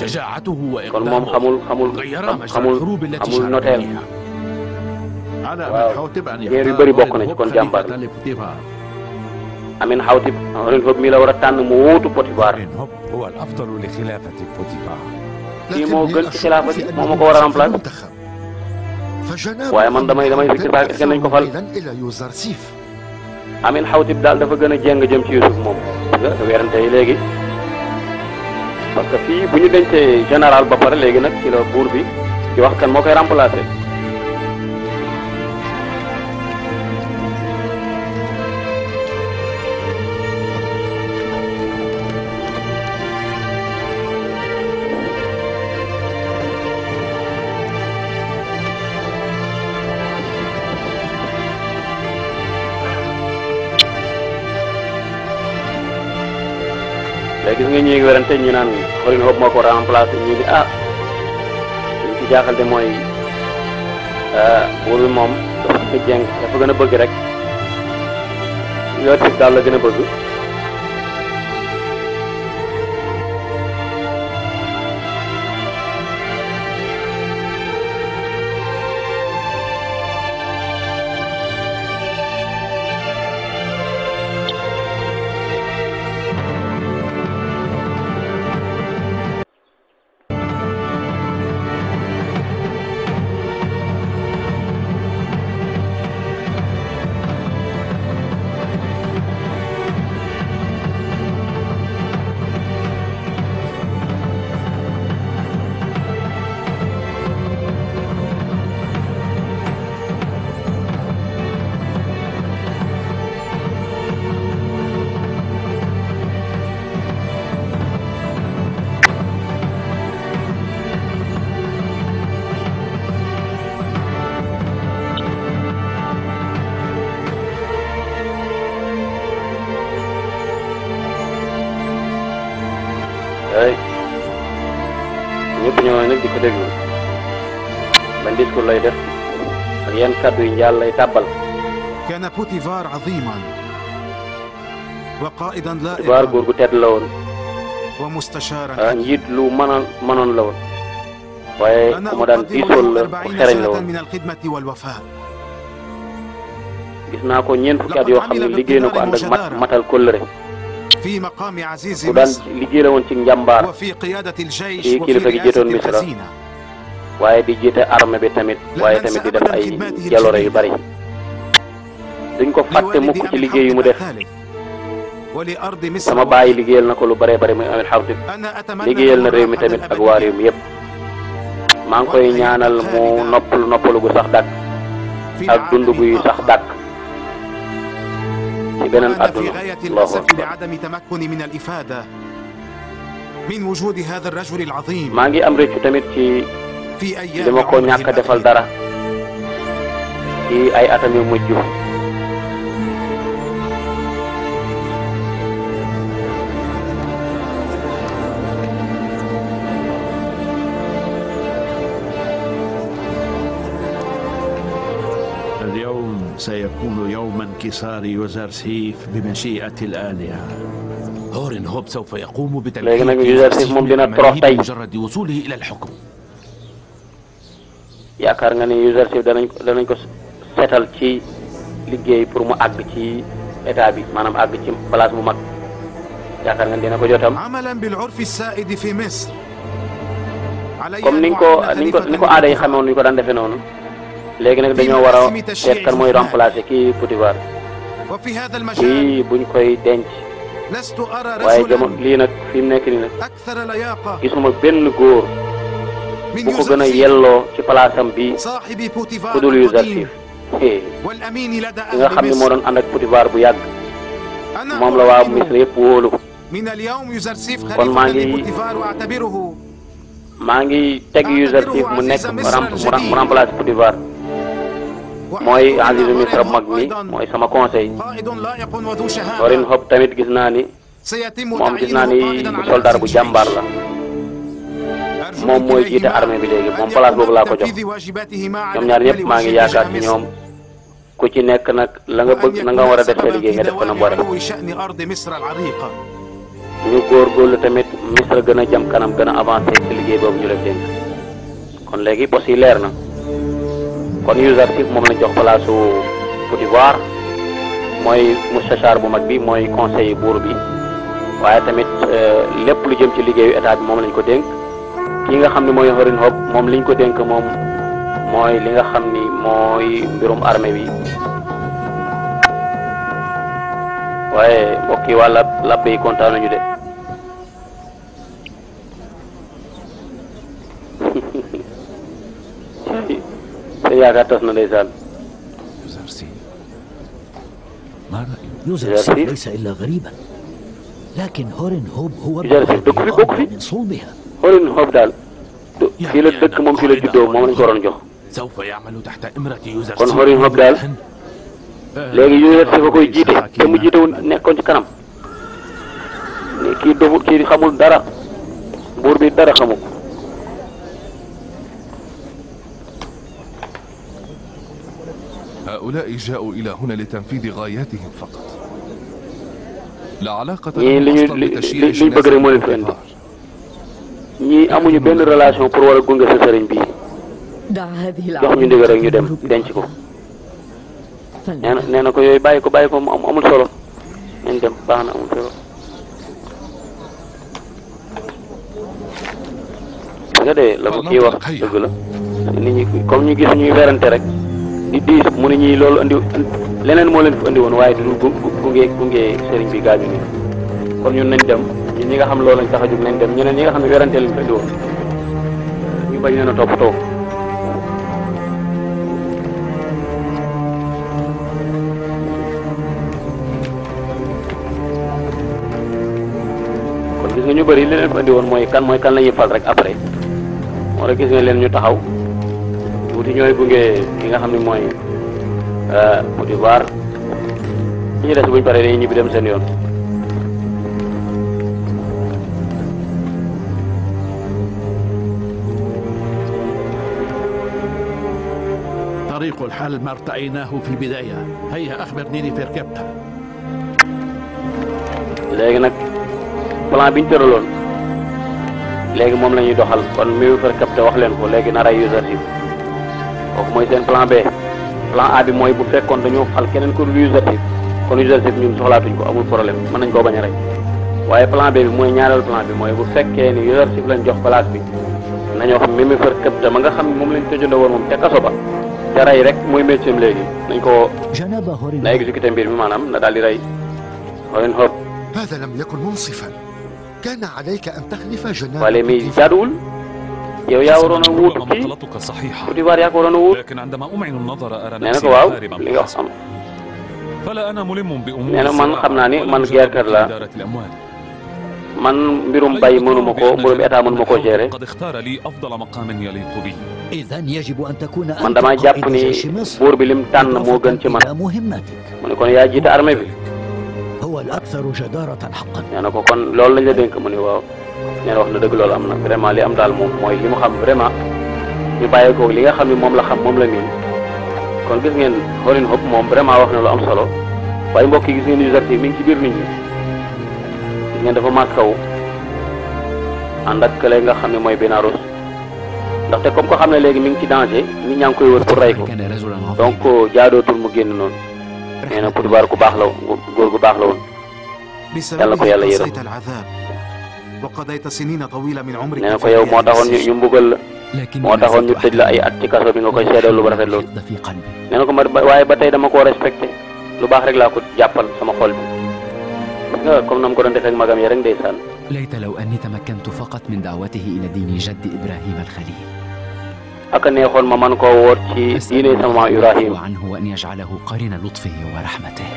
شجاعته kon moom xamul noteel waaw guerre yu bëri bokk na ci kon jàmbaar la Amin Xawtib Amin Hub mi la war a tànn mu wuutu Potifar هو الأفضل لخلافة بوتيفار kii moo gën ci xilaafa gi moo ma ko war a remplacer waaye man damay sikki saak est-ce que nañ ko fal Amin Xawtib daal dafa gën a jéng jëm ci Youssouf moom nga weerante yi léegi parce que fii bu ñu dencee général ba pare léegi nag ci la buur bi ci wax kan moo koy remplacer gis nga ñi ngi werante ñi naan Amin Hub moo ko remplacé ñi di li ci jaaxal de mooy buur bi moom dafa jeng dafa gën a bëgg rek Youssouf daal la gën a bëgg ñëpp ñëwoon nag di ko déglu ban discours lay def ak yan kàddu yi njaal lay tàbbal كان بوتيفار عظيما وقائدا لا Potifar góor gu tedd la woon ومستشارا njiit lu mënoon la woon waaye ku ma daan diisool la ku xereñ la woon من الخدمة والوفاء gis naa ko ñeent fukki at yoo xam ne liggéey na ko ànd ak matal kóllëre في مقام عزيز ku daan مصر liggéey la woon ci njàmbaar وفي قيادة الجيش ci وفي kilifa gi رئاسة jiitoon Misra الخزينة. waaye di jiite armée bi tamit waaye tamit di def ay jaloore yu bari duñ ko fàtte mukk ci liggéey yu mu def ولأرض مصر sama baay liggéeyal na ko lu bëree bëri muy Amil Xawtib liggéeyal na réew mi tamit ak waa réew mi yëpp maa ngi koy ñaanal mu noppalu gu sax dàkk ak dund guy sax dàkk ci beneen àdduna Allahu akbar لعدم تمكني من الإفادة من وجود هذا الرجل العظيم. maa ngi am rëccu tamit ci li ma ko ñàkk a defal dara ci ay atam yu mujj. اليوم سيكون يوم انكسار يوزرسيف بمشيئة الآلهة. هورن هوب سوف يقوم léegi nag Yuzarsif moom dina torox tey بمجرد وصوله إلى الحكم. yaakaar nga ni Yuzarsif danañ ko seetal ci liggéey pour mu àgg ci état bi maanaam àgg ci place bu mag yaakaar nga dina ko jotam. عملا بالعرف السائد في مصر. comme ni ko aada yi xamoon ñu ko daan defee noonu. léegi nag dañoo war a seet kan mooy remplacer kii Potifar kii buñ koy denc waaye jamono lii nag fi mu nekk nii nag gisuma benn góor bu ko gën a yelloo ci palaasam bi ku dul Yuzarsif ki nga xam ne moo doon ànd ak Potifar bu yàgg moom la waa Misra yëpp wóolu kon maa ngi teg Yuzarsif mu nekk mu remplacer Potifar. mooy Azizu Misra mag mi mooy sama conseil Horin Hop tamit gis naa ni soldat bu jàmbaar la moom mooy jiite armée bi léegi moom place boobu laa ko jox ñoom ñaar ñëpp maa ngi yaakaar ci ñoom ku ci nekk nag la nga bëgg na nga war a def sa liggéey nga def ko na mu war a ñu góorgóorlu tamit Misra gën a jëm kanam gën a avancé ci liggéey boobu ñu leen dénk kon léegi bos yi leer na. kon Yuzarsif moom lañ jox place su Potifar mooy mustachar bu mag bi mooy conseiller buur bi waaye tamit lépp lu jëm ci liggéeyu état bi moom lañ ko dénk ki nga xam ne mooy Horin Hop moom liñ ko dénk moom mooy li nga xam ni mooy mbirum armée bi waaye mbokk yi waa labbe yi kontaan nañu de. yaakaar tas na ndeysaan. يوزرسيف ليس إلا غريبا لكن هورن هوب هو Yuzarsif dëkk fi bokk fi من صلبها. Horin Hop daal fii la dëkk moom fii la juddoo moom lañ ko waroon jox سوف يعمل تحت إمرة يوزرسيف. kon Horin Hop daal léegi Yuzarsif a koy jiite te mu jiitewul nekkoon ci kanam ni kii doful kii xamul dara buur bi dara xamu ko. هؤلاء جاءوا إلى هنا لتنفيذ غاياتهم فقط. لا علاقة ñii liñ bëgg rek moo leen fi indi ñii amuñu benn relation pour war a gunge sa sëriñ bii jox ñu ndigal rek ñu dem denc ko nee na ko yooyu bàyyi ko amul solo nañ dem baax na amul solo. nga de la ko kii wax dëgg la nit ñi comme ñu gis ñuy werante rek. di diis mu ne ñii loolu andi leneen moo leen fi andi woon waaye du gunge sëriñ bi gaañu nii kon ñun nañ dem ñun ñi nga xam loolu lañ tax a jóg nañ dem ñeneen ñi nga xam ne werante lañ fi andi woon ñu bañ leen a toppatoo. kon gis nga ñu bëri li leen fi andi woon mooy kan la ñuy fal rek après moo tax gis nga leen ñu taxaw. tuuti ñooy gunge ki nga xam ne mooy Potifar ñi ñu des buñ paree dañuy ñibbi dem seen yoon. طريق الحل ما ارتأيناه في البداية. هيا أخبرني في ركبتها. léegi nag plan biñ tëraloon léegi moom la ñuy doxal kon mi ngi fa capté wax leen ko léegi na rey Yuzarsif kooku mooy seen plan B plan A bi mooy bu fekkoon dañoo fal keneen ko Yuzarsif kon Yuzarsif ñun soxlaatuñ ko amul problème mën nañ koo bañ a rey waaye plan B bi mooy ñaareelu plan bi mooy bu fekkee ni Yuzarsif lañ jox place bi nañoo xam Mimi Kebta ma nga xam ne moom lañ tëjandoo woon moom te kaso ba te rey rek mooy métier léegi nañ ko na exécuté mbir mi maanaam na daal di rey Horin Hope. هذا لم يكن منصفا كان عليك أن تخلف جناب wala mi jaaduwul yow yaa waroon a wuutu kii Potifar yaa ko waroon a wuut nee na ko waaw li nga wax am nee na man xam naa ni man guerrekat la man mbirum bay mënuma ko mbirum état mënuma ko gérer man damaa jàpp ni buur bi lim tànn moo gën ci man mu ne kon yaa jiite armée bi nee na ko kon loolu lañ la dénk mu ne waaw nee na wax na dëgg loolu am na vraiment li am daal moom mooy li mu xam vraiment ñu bàyyi ko li nga xam ne moom la xam moom la miin kon gis ngeen Horin Hope moom vraiment wax na lu am solo waaye mbokk yi gis ngeen Yuzarsif mi ngi ci biir nit ñi gis ngeen dafa maskaw ànd ak kële nga xam ne mooy Benaros ndaxte comme ko xam ne léegi mi ngi ci danger nit ñaa ngi koy wër pour rey ko donc jaadootul mu génn noonu nee na Potifar ku baax la góor gu baax la woon yàlla ko yàlla yërëm nee na ko yow moo taxoon ñu mbugal la moo taxoon ñu tëj la ay at ci kaso bi nga koy seedal lu rafet loolu nee na ko waaye ba tey dama koo respecté lu baax rek laa ko jàppal sama xol bi nga comme nam ko doon defee ak magam ya rek ndeysaan ليت لو أني تمكنت فقط من دعوته إلى دين جد إبراهيم الخليل aka neexoon ma man koo woot ci diine sama Ibrahim عنه وأن يجعله قرين لطفه ورحمته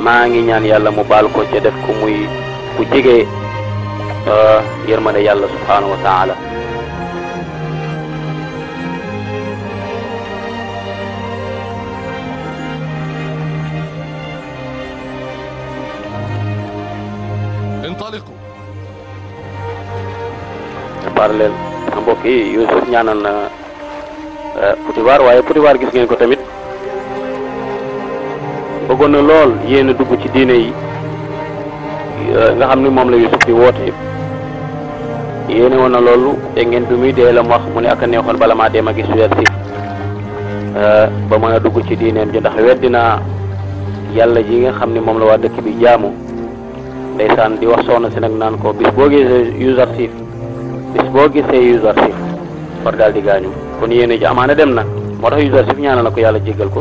maa ngi ñaan yàlla mu baal ko ca def ko muy ku jege yërmande yàlla subhanahu wa taala انطلقوا parleel mbokk yi Yuusuf ñaanal na Potifar waaye Potifar gis ngeen ko tamit bëggoon na lool yéen a dugg ci diine yi nga xam ni moom la Yuusuf di woote yéene woon na loolu te ngeen bi muy dee la mu wax mu ne ak a neexoon bala maa dem a gis Yuzarsif ba mën a dugg ci diineem ji ndax weddinaa yàlla ji nga xam ni moom la waa dëkk bi jaamu ndeysaan di wax soxna si nag naan ko bis boo gisee Yuzarsif war daal di gaañu kon yéene ji amaana dem na moo tax Yuzarsif ñaanal na ko yàlla jéggal ko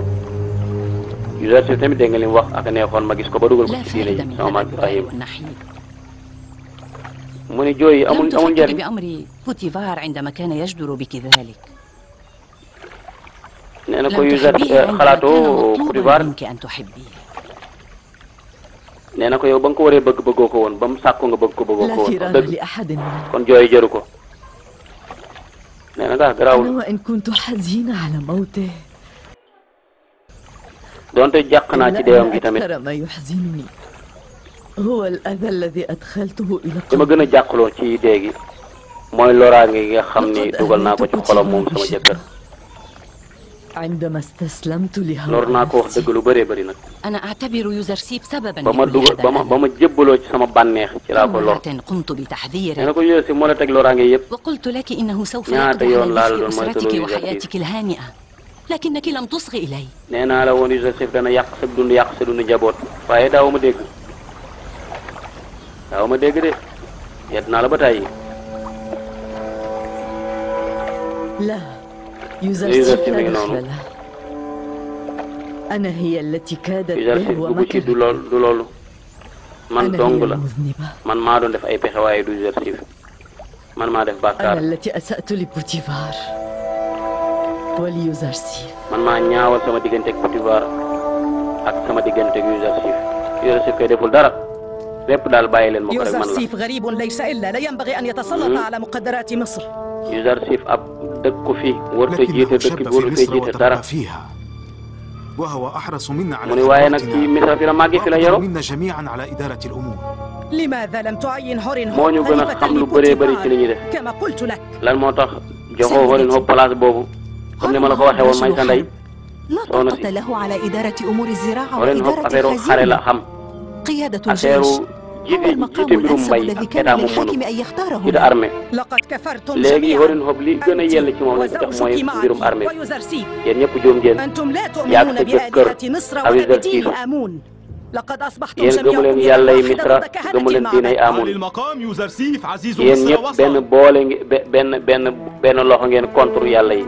Yuzarsif tamit dégg nga li mu wax ak neexoon ma gis ko ba dugal ko ci diine ji sama maam Ibrahima mu ni jooy yi amul njëriñ nee na ko Yuzarsif xalaatoo Potifar nee na ko yow ba nga ko waree bëgg bëggoo ko woon ba mu sàkku nga bëgg ko bëggoo ko woon dëgg kon jooy jëru ko nee na nga garaawul donte jàq naa ci deewam gi tamit li ma gën a jàqloo ci dee gi mooy loraange gi nga xam ni dugal naa ko ci xolam moom sama jëkkër lor naa ko wax dëgg lu bëree bëri nag ba ma jébbaloo ci sama bànneex ci laa ko lor nee na ko Yuzarsif moo la teg loraange yëpp ñaata yoon laa la doon mooy toloo Yuzarsif nee naa la woon Yuzarsif dana yàq sa dund njaboot waaye daaw ma dégg de yedd naa la ba tàyyi Yuzarsif mi ngi noonu Yuzarsif dugg ci du loolu man dong la man maa doon def ay pexe waaye du Yuzarsif man maa def bàkkaar man maa ñaawal sama diggante ak Potifar ak sama diggante ak Yuzarsif kay deful dara lépp daal bàyyi leen ma ko rek man la Yuzarsif ab dëkk ko fi warut a jiite dëkk bi warut a jiite dara mu ne waaye nag ci Misra fi la màggee fi la yaroo moo ñu gën a xam lu bëree bëri ci li ñuy def lan moo tax joxoo Horin Hope place boobu comme ni ma la ko waxee woon may sa ndey soxna si Horin Hope affaire xare la xam affaire jiite mbirum mbay ak état moom mënu jiite armée léegi Horin Hope li gën a yell ci moom lañ ko jox mooy mbirum armée yéen ñëpp juum ngeen yaag sa jëkkër ak Yuzarsif yéen gëmu leen yàlla yi Misra gëmu leen diinay Amun yéen ñëpp benn boole benn loxo ngeen contre yàlla yi.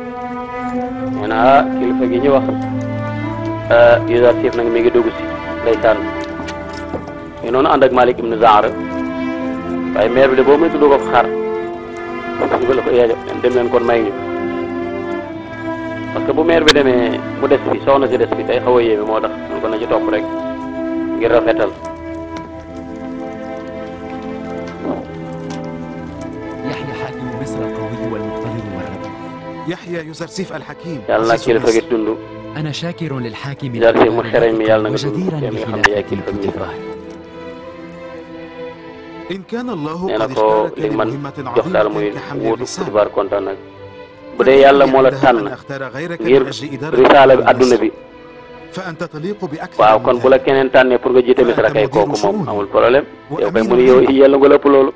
nee na kilifa gi ñu wax Yuzarsif nag mi ngi dugg si ndeysaan mais noonu ànd ak Malik ibn Zaara waaye maire bi de boo muy tudd ko xaar ñu la ko yeejo dem leen kon may ñu parce que bu maire bi demee mu des fi soxna si des fi day xaw a yéeme moo tax mun ko na ci topp rek ngir rafetal. يحيى حاكم مصر القوي والمقتدر والرؤوف. يحيى يوزرسيف الحكيم. yàlla na kilifa gi dund. أنا شاكر للحاكم Yuzarsif mu xereñ mi yàlla na nga dund وجديرا yow mi nga xam ne yaay بخلافة kilifa gi. الكتبان. إن كان الله nee na قد ko اختارك li man لمهمة jox daal muy عظيمة كحمل wuutu الرسالة Kutibar kontaan nag bu dee yàlla moo la tànn أن أختار غيرك ngir من أجل إدارة risaala bi adduna bi فأنت تليق بأكثر waaw من kon bu la keneen tànnee pour nga jiite Misra kay kooku moom amul problème yow kay mu ne yow yàlla nga lépp loolu.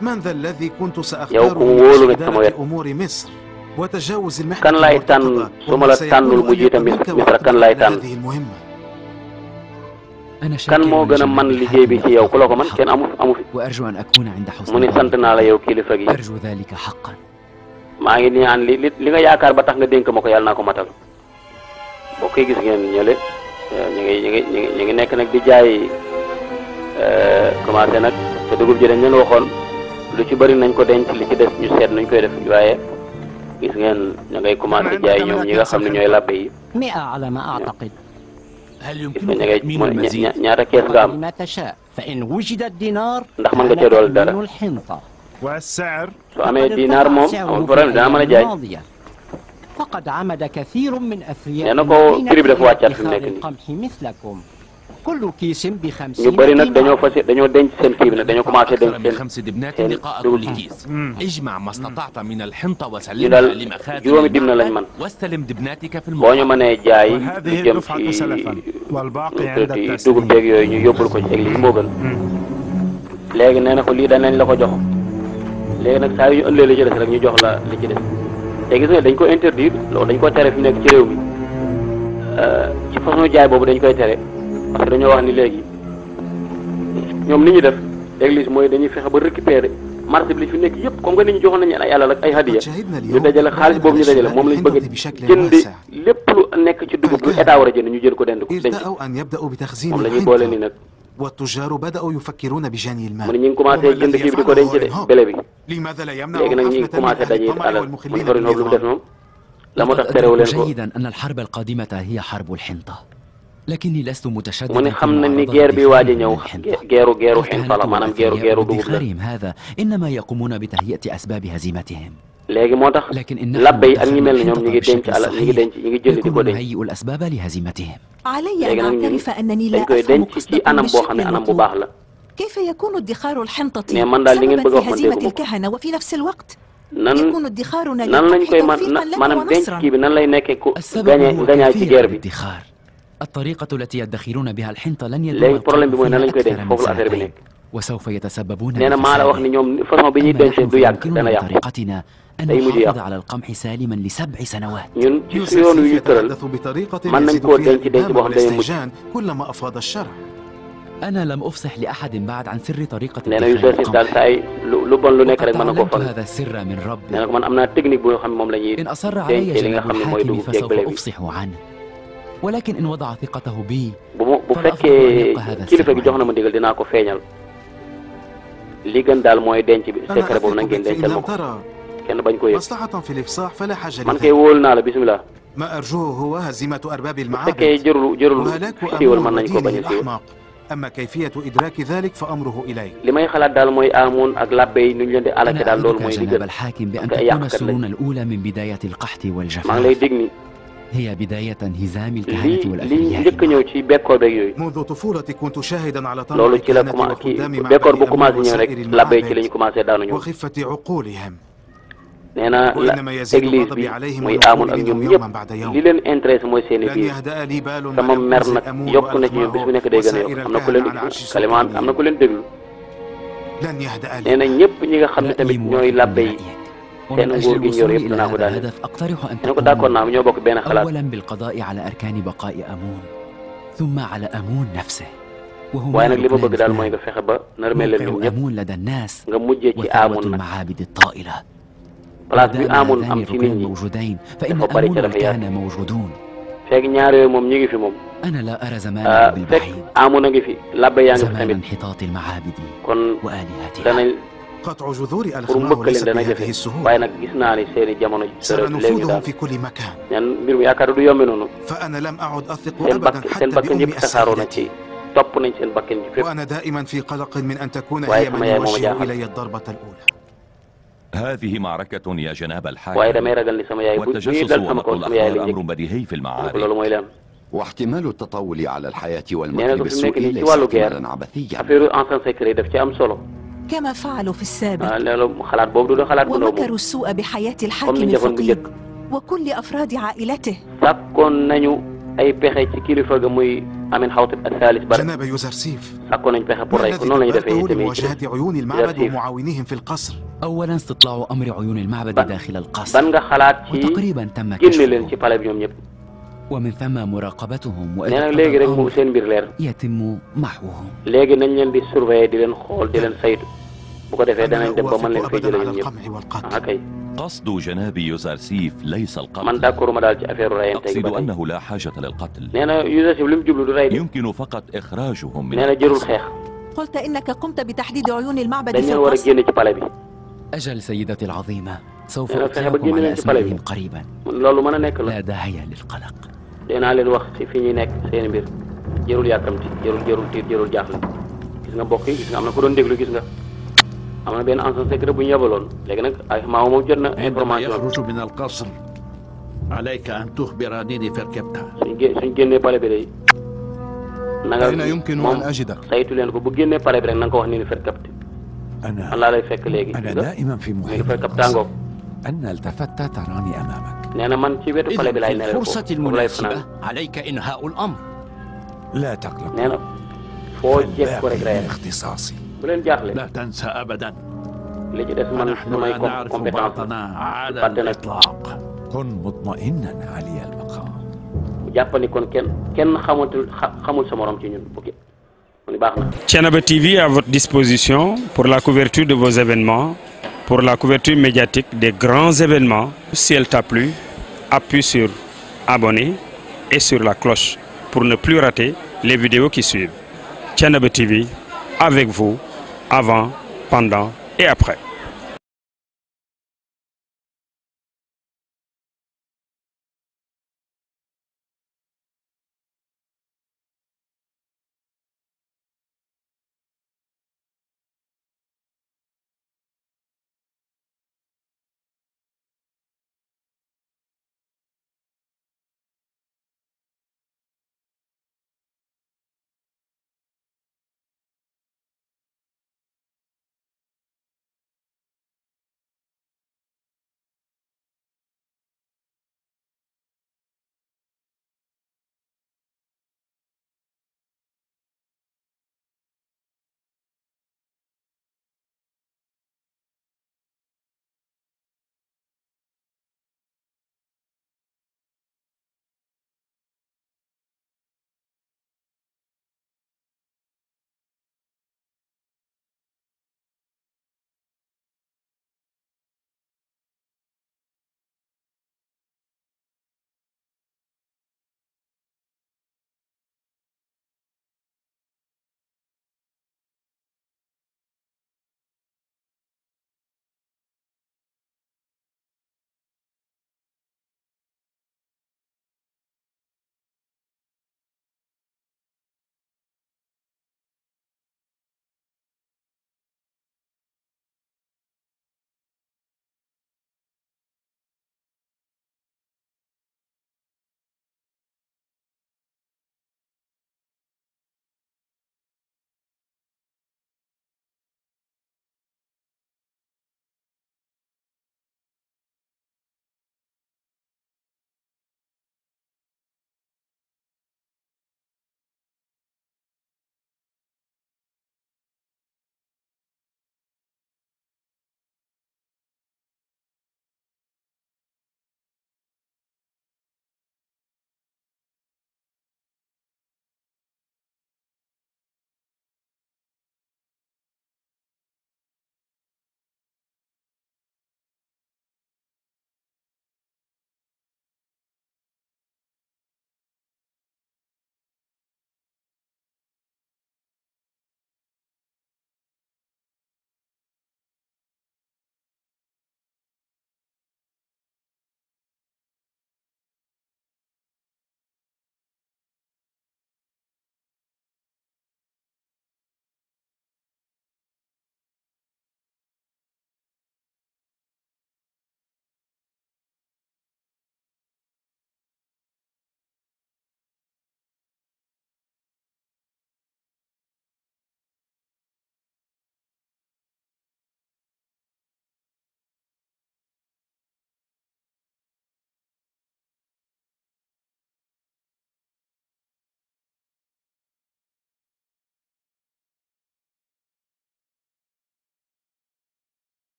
من ذا الذي كنت yow سأختاره ku mu wóolu من nag sama إدارة wet أمور مصر وتجاوز kan المحنة laay tànn su ma la tànnul mu jiite Misra kan laay tànn هذه المهمة. أنا kan شاكر moo gën a man liggéey bi ci yow ku la ko man kenn amu fi وأرجو أن أكون عند حسن mu ni sant naa la yow kilifa gi أرجو ذلك حقا. maa ngi ñaan li nga yaakaar ba tax nga dénk ma ko yàlla naa ko matal boo koy gis ngeen ñële ñu ngi nekk nag di jaay commencé nag te dugub ji dañ leen waxoon lu ci bëri nañ ko denc li ci des ñu seet nuñ koy def waaye gis ngeen ña ngay commencé jaay ñoom ñi nga xam ne ñooy làbbe yi. 100 على ما أعتقد. هل gis nga يمكنك ña ngay تكميل المزيد؟ ñaata kees nga am ما تشاء فإن وجد الدينار ndax mën nga cee dool dara تكمن الحنطة. والسعر soo amee dinaar moom amul problème dana mën a jaay. فقد عمد كثير من nee أثرياء na ko prix bi dafa wàccaat fi mu nekk nii القمح مثلكم. كل كيس ب50 ñu bëri nag dañoo denc seen kii bi nag dañoo commencé denc أكثر من 5 دبنات لقاء كل كيس. اجمع ما استطعت من الحنطة ñu وسلمها daal لمخازن juróomi dib na lañ المعبد man واستلم دبناتك في boo ñu المخزن. mënee jaay lu وهذه jëm دفعة ci سلفا والباقي عند dugub التسليم. beeg yooyu ñu yóbbul ko ci église moo gën léegi nee na ko lii danañ la ko jox léegi nag saa yu ñu ëndee li ci des rek ñu jox la li ci des te gis nga dañ ko interdire loolu dañ ko tere fi nekk ci réew mi ci façon jaay boobu dañ koy tere parce que dañoo wax ni léegi ñoom ni ñu def église mooy dañuy fexe ba récupérer marché bi li fi nekk yëpp comme que nit ñi joxoon nañu ay alal ak ay hadiya ñu dajale xaalis boobu ñu dajale moom lañ bëgg jënd lépp lu nekk ci dugub lu état war a jënd ñu jël ko dend ko denc ارتأوا أن يبدأوا بتخزين moom la ñuy boole ni الحنطة nag والتجار بدأوا يفكرون بجني mu ne المال. ñu ngi commencé jënd kii bi di ko denc de bele bi لماذا لا يمنع léegi nag ñu ngi حفلة commencé من أهل daje الطمع alal mu والمخلين sori noobu lu mu def بالنظام؟ moom la moo tax لقد terewu أدرك leen ko جيدا أن الحرب القادمة هي حرب الحنطة، لكني لست mu ne متشددا xam nañ ni guerre bi waaj a ñëw geeru xinta la maanaam geeru dugub la بادخارهم هذا إنما يقومون بتهيئة أسباب هزيمتهم. léegi moo tax لكن إن labbe yi ak ñi mel ne ñoom ñi ngi denc alal ñi ngi denc ñi ngi jënd di ko يكون denc نهيئ الأسباب لهزيمتهم. علي أن أعترف أنني لا dañ koy أفهم denc ci قصدكم anam boo xam ne بالشكل anam bu baax المطلوب. la كيف يكون ادخار الحنطة mais man daal li ngeen bëgg a سببا wax في man هزيمة déggu ma ko الكهنة وفي نفس الوقت nan يكون ادخارنا nan lañ للقمح koy توفيقا لنا maanaam denc ونصرا. kii bi nan lay nekkee ku السبب هو gañaa ci كيفية guerre bi الادخار. الطريقة التي يدخرون بها الحنطة لن يدوم léegi problème bi mooy nan lañ koy أكثر denc من foofu la affaire bi ساعتين، nekk وسوف يتسببون nee na maa la wax ni ñoom façon bi ñuy denc du yàgg dana yàqu بطريقتنا أن day mujj نحافظ yàqu على القمح سالما ل7 سنوات. ñun ci su yoon wi ñu tëral يتحدث بطريقة mën nañ يزيد koo فيها denc denc boo الإبهام xam day mujj والاستهجان كلما أفاض الشرع. أنا لم أفصح لأحد بعد عن سر طريقة nee na ادخار Youssouf daal القمح. saa yi lu bon lu nekk وقد rek mën na koo تعلمت fan هذا السر من nee ربي. na ko man am naa technique boo xam ne moom la ñuy إن أصر علي denc li nga جناب xam ne mooy الحاكم dugub jeeg فسوف bële bi أفصح عنه، ولكن إن وضع ثقته بي bu fekkee kilifa gi jox na ma ndigal dinaa ko feeñal li gën daal mooy denc bi أنا secret boobu na أثق ngeen بك إن dencal ma لم ko ترى kenn bañ ko yëg مصلحة في الإفصاح فلا حاجة man kay لذلك. wóolu naa la bisimilah ما أرجوه هو هزيمة أرباب bu fekkee المعابد jërul وهلاك siiwal أمون mën nañ ko ودينه bañ a siiwal الأحمق. أما كيفية إدراك ذلك فأمره إليك. li may xalaat daal mooy amoon ak labbe yi nu ñu leen di alake daal أنا loolu أدرك mooy li جناب gën الحاكم بأن parce que ay تكون yàqkat lañ السنون الأولى من بداية القحط maa ngi lay والجفاف dig ni هي بداية هزام lii الكهنة lii والأثرياء. njëkk ñëw ci bekkoor beeg yooyu منذ طفولتي كنت شاهدا على طمع loolu ci la الكهنة commencé kii وخدام bekkoor bu معبد commencé أمون ñëw rek وسائر labbe yi ci la ñu المعابد commencé daanu ñëw وخفة عقولهم. nee na وإنما يزيد église غضبي bi عليهم muy amoon ak ونفوري ñoom منهم ñëpp يوما بعد li يوم. leen intéressé mooy seeni لن biir يهدأ لي بال sama ما mer ينزل nag أمون yokk na ci ñoom bis bu nekk day gën a yokk am na ku leen kalimaan am na ku leen déglu لن يهدأ nee na لي. ñëpp ñi nga xam ne tamit ñooy labbe yi seen ومن nguur أجل gi ñor الوصول yëpp إلى danaa ko هذا daane الهدف أقترح أن nee na ko d'accord تقوموا naa ñoo bokk benn xalaat أولا بالقضاء على أركان بقاء أمون، ثم على أمون نفسه waaye nag li ma bëgg daal mooy nga fexe ba narmeel leen ñëpp أمون لدى الناس nga mujjee ci وثروة Amun nag المعابد الطائلة. place bi Amun am ci nit ñi موجودين فإن dafa bari ca أمون dafa yaatu كان موجودون. fekk ñaar yooyu moom ñi ngi fi moom أنا لا أرى زمانا fekk بالبعيد Amun a ngi fi labbe yaa ngi fi زمان tamit انحطاط المعابد kon وآلهتها. danañ قطع جذور pour الخمار mbëkk ليس leen dana بهذه jafe السهولة. waaye nag gis naa ni seeni jamono léegi سننفذهم daal في كل مكان. ñan mbir mi yaakaar du yombe noonu فأنا لم أعد أثق seen أبدا seen حتى bakkan بأمي yëpp tasaaroo na السيدة. ci topp nañ seen bakkan ci fépp وأنا دائما في قلق من أن تكون waaye هي sama من yaay moo ma يوجه jaaxal إلي الضربة الأولى. هذه معركة يا جناب waaye الحاكم، damay ragal ni sama yaay bu والتجسس dal sama kaw ونقل sama yaay الأخبار lañ أمر بديهي في njëkk loolu المعارك. mooy leen واحتمال التطاول على الحياة nee na والموت ko fi mu nekk بالسوء nii ci ليس wàllu guerre احتمالا عبثيا. affaire ancien secret daf ci am solo كما فعلوا في السابق loolu xalaat boobu du xalaat bu ndaw moom ومكروا السوء بحياة comme الحاكم niñ defoon bu njëkk الفقيد وكل أفراد عائلته. sàkkoon nañu ay pexe ci kilifa ga muy Amin Xawtib الثالث bar جناب يوزرسيف، sàkkoon nañ pexe pour ما rey ko الذي noonu lañu defee قبلته tamit لمواجهة عيون المعبد ومعاونيهم في القصر؟ أولا استطلاع أمر عيون المعبد داخل القصر ban nga xalaat ci وتقريبا تم génne leen ci كشفه palais bi ñoom ñëpp ومن ثم مراقبتهم nee وإذا na اقتضى léegi rek mu الأمر seen mbir leer يتم محوهم. léegi nañ leen di surveiller di leen xool di leen saytu bu ko defee danañ dem ba mën leen fay jëlee ñoom ñëpp ah kay قصد جناب يوزرسيف ليس man القتل، d'accord ma daal ci affaire rayante gi أقصد ba tey أنه لا حاجة للقتل، nee na Youssouf li mu jublu du rey de يمكن فقط إخراجهم من nee na jërul القصر. xeex قلت إنك قمت بتحديد عيون المعبد dañ في leen war a القصر. génne ci palais bi أجل سيدتي العظيمة سوف أنا فاهم أطلعكم بجنن على أنت طالب. أسمائهم قريبا. loolu mën a nekk la لا داعي للقلق. dinaa leen wax ci fi ñuy nekk seen mbir jërul yàkkamti jërul tiit jërul jaaxle gis nga mbokk yi gis nga am na ko doon déglu gis nga am na benn ancien secret bu ñu yebaloon léegi nag ay maamu moom jot na عندما information يخرج من القصر عليك أن تخبرني نفركبتها. suñ génnee palais bi day na nga أين يمكن moom أن أجدك؟ saytu leen ko bu génnee palais bi rek na nga ko wax ni fer capté man laa lay fekk léegi أنا دائما في ni fer محيط capté ngoog أن التفت تراني أمامك. nee na man ci wetu palais bi إذا laay في nelaw الفرصة foofu lay المناسبة fanaan عليك إنهاء الأمر. لا تقلق، nee na foo jekk ko rek الباقي rey من اختصاصي. bu leen jaaxle لا تنسى أبدا li ci des man نحن samay لا نعرف compétence بعضنا على fàtte nag الإطلاق. كن مطمئنا علي المقام. jàpp ni kon kenn xamul sa morom ci ñun ok mu ni baax na. Thiénaba TV à votre disposition pour la couverture de vos événements, pour la couverture médiatique des grands événements. Si elle t'a plu, appuie sur abonner et sur la cloche pour ne plus rater les vidéos qui suivent. Thiénaba TV avec vous avant, pendant et après.